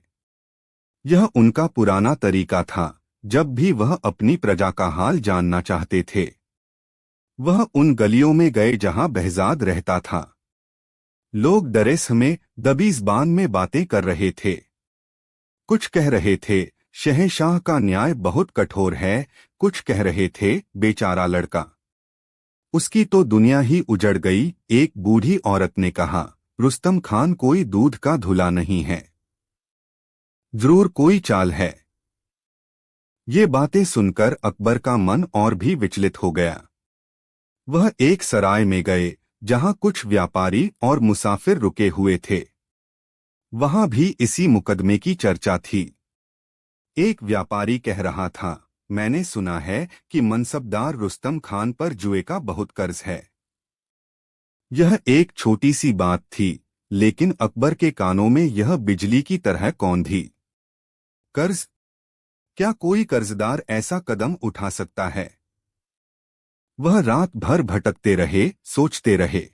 यह उनका पुराना तरीका था। जब भी वह अपनी प्रजा का हाल जानना चाहते थे, वह उन गलियों में गए जहां behज़ाद रहता था। लोग डरे समय दबीज़बान में बातें कर रहे थे। कुछ कह रहे थे, शहंशाह का न्याय बहुत कठोर है। कुछ कह रहे थे, बेचारा लड़का, उसकी तो दुनिया ही उजड़ गई। एक बूढ़ी औरत ने कहा, रुस्तम खान कोई दूध का धुला नहीं है, जरूर कोई चाल है। ये बातें सुनकर अकबर का मन और भी विचलित हो गया। वह एक सराय में गए जहां कुछ व्यापारी और मुसाफिर रुके हुए थे। वहां भी इसी मुकदमे की चर्चा थी। एक व्यापारी कह रहा था, मैंने सुना है कि मनसबदार रुस्तम खान पर जुए का बहुत कर्ज है। यह एक छोटी सी बात थी, लेकिन अकबर के कानों में यह बिजली की तरह कौंधी। कर्ज? क्या कोई कर्जदार ऐसा कदम उठा सकता है? वह रात भर भटकते रहे, सोचते रहे।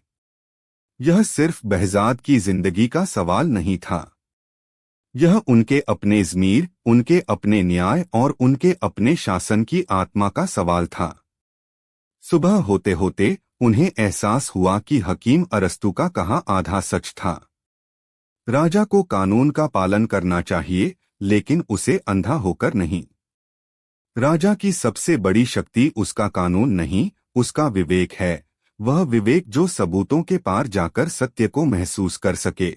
यह सिर्फ behज़ाद की जिंदगी का सवाल नहीं था। यह उनके अपने ज़मीर, उनके अपने न्याय और उनके अपने शासन की आत्मा का सवाल था। सुबह होते होते उन्हें एहसास हुआ कि हकीम अरस्तू का कहा आधा सच था। राजा को कानून का पालन करना चाहिए, लेकिन उसे अंधा होकर नहीं। राजा की सबसे बड़ी शक्ति उसका कानून नहीं, उसका विवेक है। वह विवेक जो सबूतों के पार जाकर सत्य को महसूस कर सके।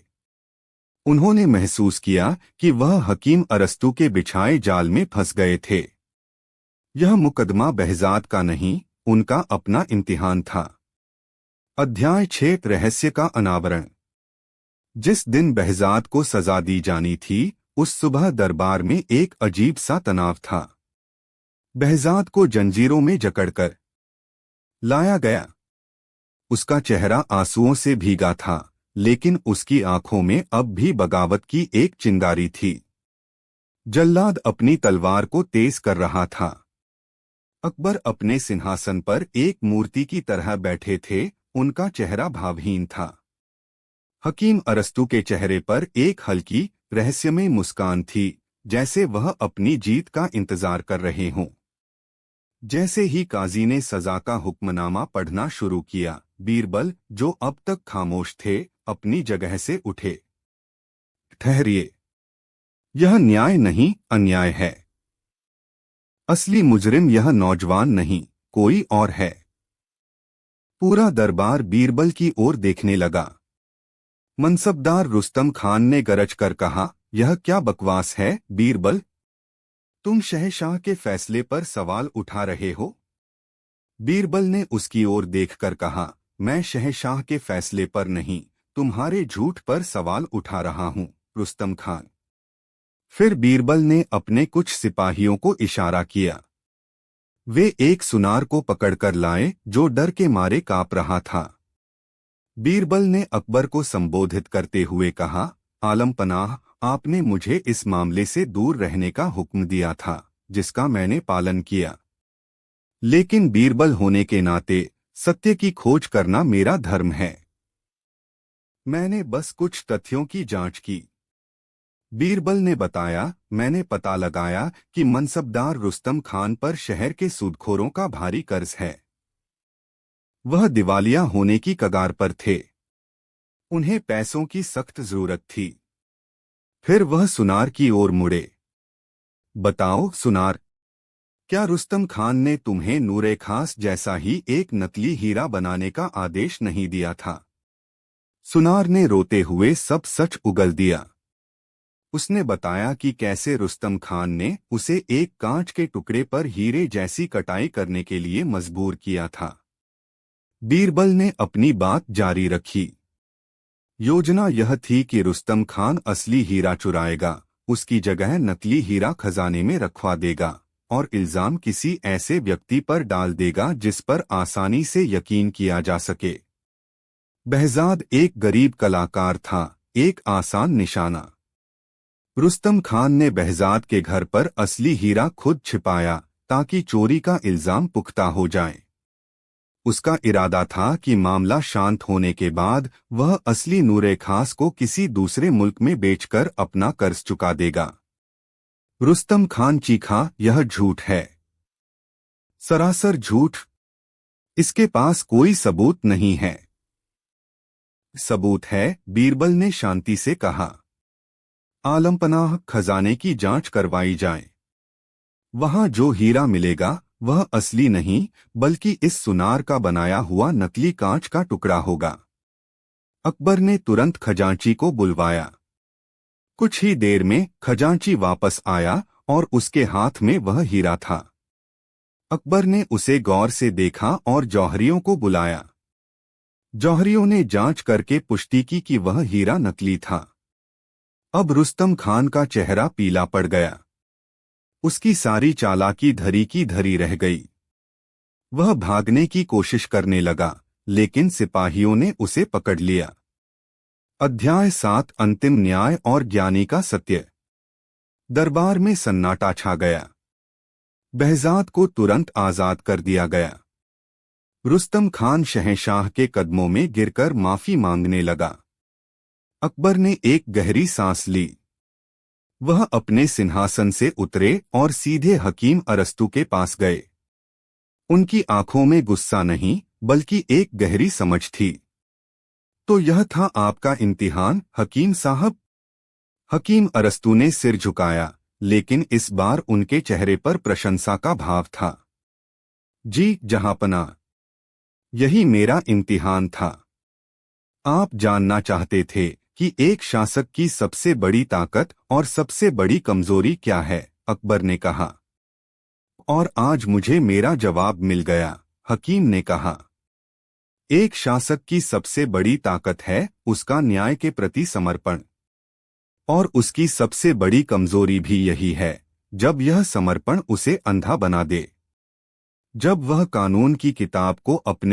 उन्होंने महसूस किया कि वह हकीम अरस्तू के बिछाए जाल में फंस गए थे। यह मुकदमा behज़ाद का नहीं, उनका अपना इम्तिहान था। अध्याय 6 रहस्य का अनावरण। जिस दिन behज़ाद को सजा दी जानी थी, उस सुबह दरबार में एक अजीब सा तनाव था। behज़ाद को जंजीरों में जकड़कर लाया गया। उसका चेहरा आंसुओं से भीगा था, लेकिन उसकी आंखों में अब भी बगावत की एक चिंगारी थी। जल्लाद अपनी तलवार को तेज कर रहा था। अकबर अपने सिंहासन पर एक मूर्ति की तरह बैठे थे, उनका चेहरा भावहीन था। हकीम अरस्तू के चेहरे पर एक हल्की, रहस्यमय मुस्कान थी, जैसे वह अपनी जीत का इंतजार कर रहे हों। जैसे ही काजी ने सजा का हुक्मनामा पढ़ना शुरू किया, बीरबल, जो अब तक खामोश थे, अपनी जगह से उठे। ठहरिए, यह न्याय नहीं, अन्याय है। असली मुजरिम यह नौजवान नहीं, कोई और है। पूरा दरबार बीरबल की ओर देखने लगा। मनसबदार रुस्तम खान ने गरज कर कहा, यह क्या बकवास है, बीरबल? तुम शहशाह के फैसले पर सवाल उठा रहे हो? बीरबल ने उसकी ओर देखकर कहा, मैं शहशाह के फैसले पर नहीं, तुम्हारे झूठ पर सवाल उठा रहा हूं, रुस्तम खान। फिर बीरबल ने अपने कुछ सिपाहियों को इशारा किया। वे एक सुनार को पकड़कर लाए, जो डर के मारे कांप रहा था। बीरबल ने अकबर को संबोधित करते हुए कहा, आलम पनाह, आपने मुझे इस मामले से दूर रहने का हुक्म दिया था, जिसका मैंने पालन किया। लेकिन बीरबल होने के नाते सत्य की खोज करना मेरा धर्म है। मैंने बस कुछ तथ्यों की जांच की। बीरबल ने बताया, मैंने पता लगाया कि मनसबदार रुस्तम खान पर शहर के सूदखोरों का भारी कर्ज है। वह दिवालिया होने की कगार पर थे। उन्हें पैसों की सख्त जरूरत थी। फिर वह सुनार की ओर मुड़े। बताओ सुनार, क्या रुस्तम खान ने तुम्हें नूरे खास जैसा ही एक नकली हीरा बनाने का आदेश नहीं दिया था? सुनार ने रोते हुए सब सच उगल दिया। उसने बताया कि कैसे रुस्तम खान ने उसे एक कांच के टुकड़े पर हीरे जैसी कटाई करने के लिए मजबूर किया था। बीरबल ने अपनी बात जारी रखी। योजना यह थी कि रुस्तम खान असली हीरा चुराएगा, उसकी जगह नकली हीरा खजाने में रखवा देगा और इल्जाम किसी ऐसे व्यक्ति पर डाल देगा जिस पर आसानी से यकीन किया जा सके। behज़ाद एक गरीब कलाकार था, एक आसान निशाना। रुस्तम खान ने behज़ाद के घर पर असली हीरा खुद छिपाया ताकि चोरी का इल्जाम पुख्ता हो जाए। उसका इरादा था कि मामला शांत होने के बाद वह असली नूरे खास को किसी दूसरे मुल्क में बेचकर अपना कर्ज चुका देगा। रुस्तम खान चीखा, यह झूठ है, सरासर झूठ। इसके पास कोई सबूत नहीं है। सबूत है, बीरबल ने शांति से कहा। आलमपनाह, खजाने की जांच करवाई जाए। वहां जो हीरा मिलेगा वह असली नहीं, बल्कि इस सुनार का बनाया हुआ नकली कांच का टुकड़ा होगा। अकबर ने तुरंत खजांची को बुलवाया। कुछ ही देर में खजांची वापस आया और उसके हाथ में वह हीरा था। अकबर ने उसे गौर से देखा और जौहरियों को बुलाया। जौहरियों ने जांच करके पुष्टि की कि वह हीरा नकली था। अब रुस्तम खान का चेहरा पीला पड़ गया। उसकी सारी चालाकी धरी की धरी रह गई। वह भागने की कोशिश करने लगा, लेकिन सिपाहियों ने उसे पकड़ लिया। अध्याय 7 अंतिम न्याय और ज्ञानी का सत्य। दरबार में सन्नाटा छा गया। behज़ाद को तुरंत आजाद कर दिया गया। रुस्तम खान शहंशाह के कदमों में गिरकर माफी मांगने लगा। अकबर ने एक गहरी सांस ली। वह अपने सिंहासन से उतरे और सीधे हकीम अरस्तू के पास गए। उनकी आंखों में गुस्सा नहीं, बल्कि एक गहरी समझ थी। तो यह था आपका इम्तिहान, हकीम साहब? हकीम अरस्तू ने सिर झुकाया, लेकिन इस बार उनके चेहरे पर प्रशंसा का भाव था। जी जहांपना, यही मेरा इम्तिहान था। आप जानना चाहते थे कि एक शासक की सबसे बड़ी ताकत और सबसे बड़ी कमजोरी क्या है, अकबर ने कहा। और आज मुझे मेरा जवाब मिल गया, हकीम ने कहा। एक शासक की सबसे बड़ी ताकत है उसका न्याय के प्रति समर्पण, और उसकी सबसे बड़ी कमजोरी भी यही है जब यह समर्पण उसे अंधा बना दे। जब वह कानून की किताब को अपने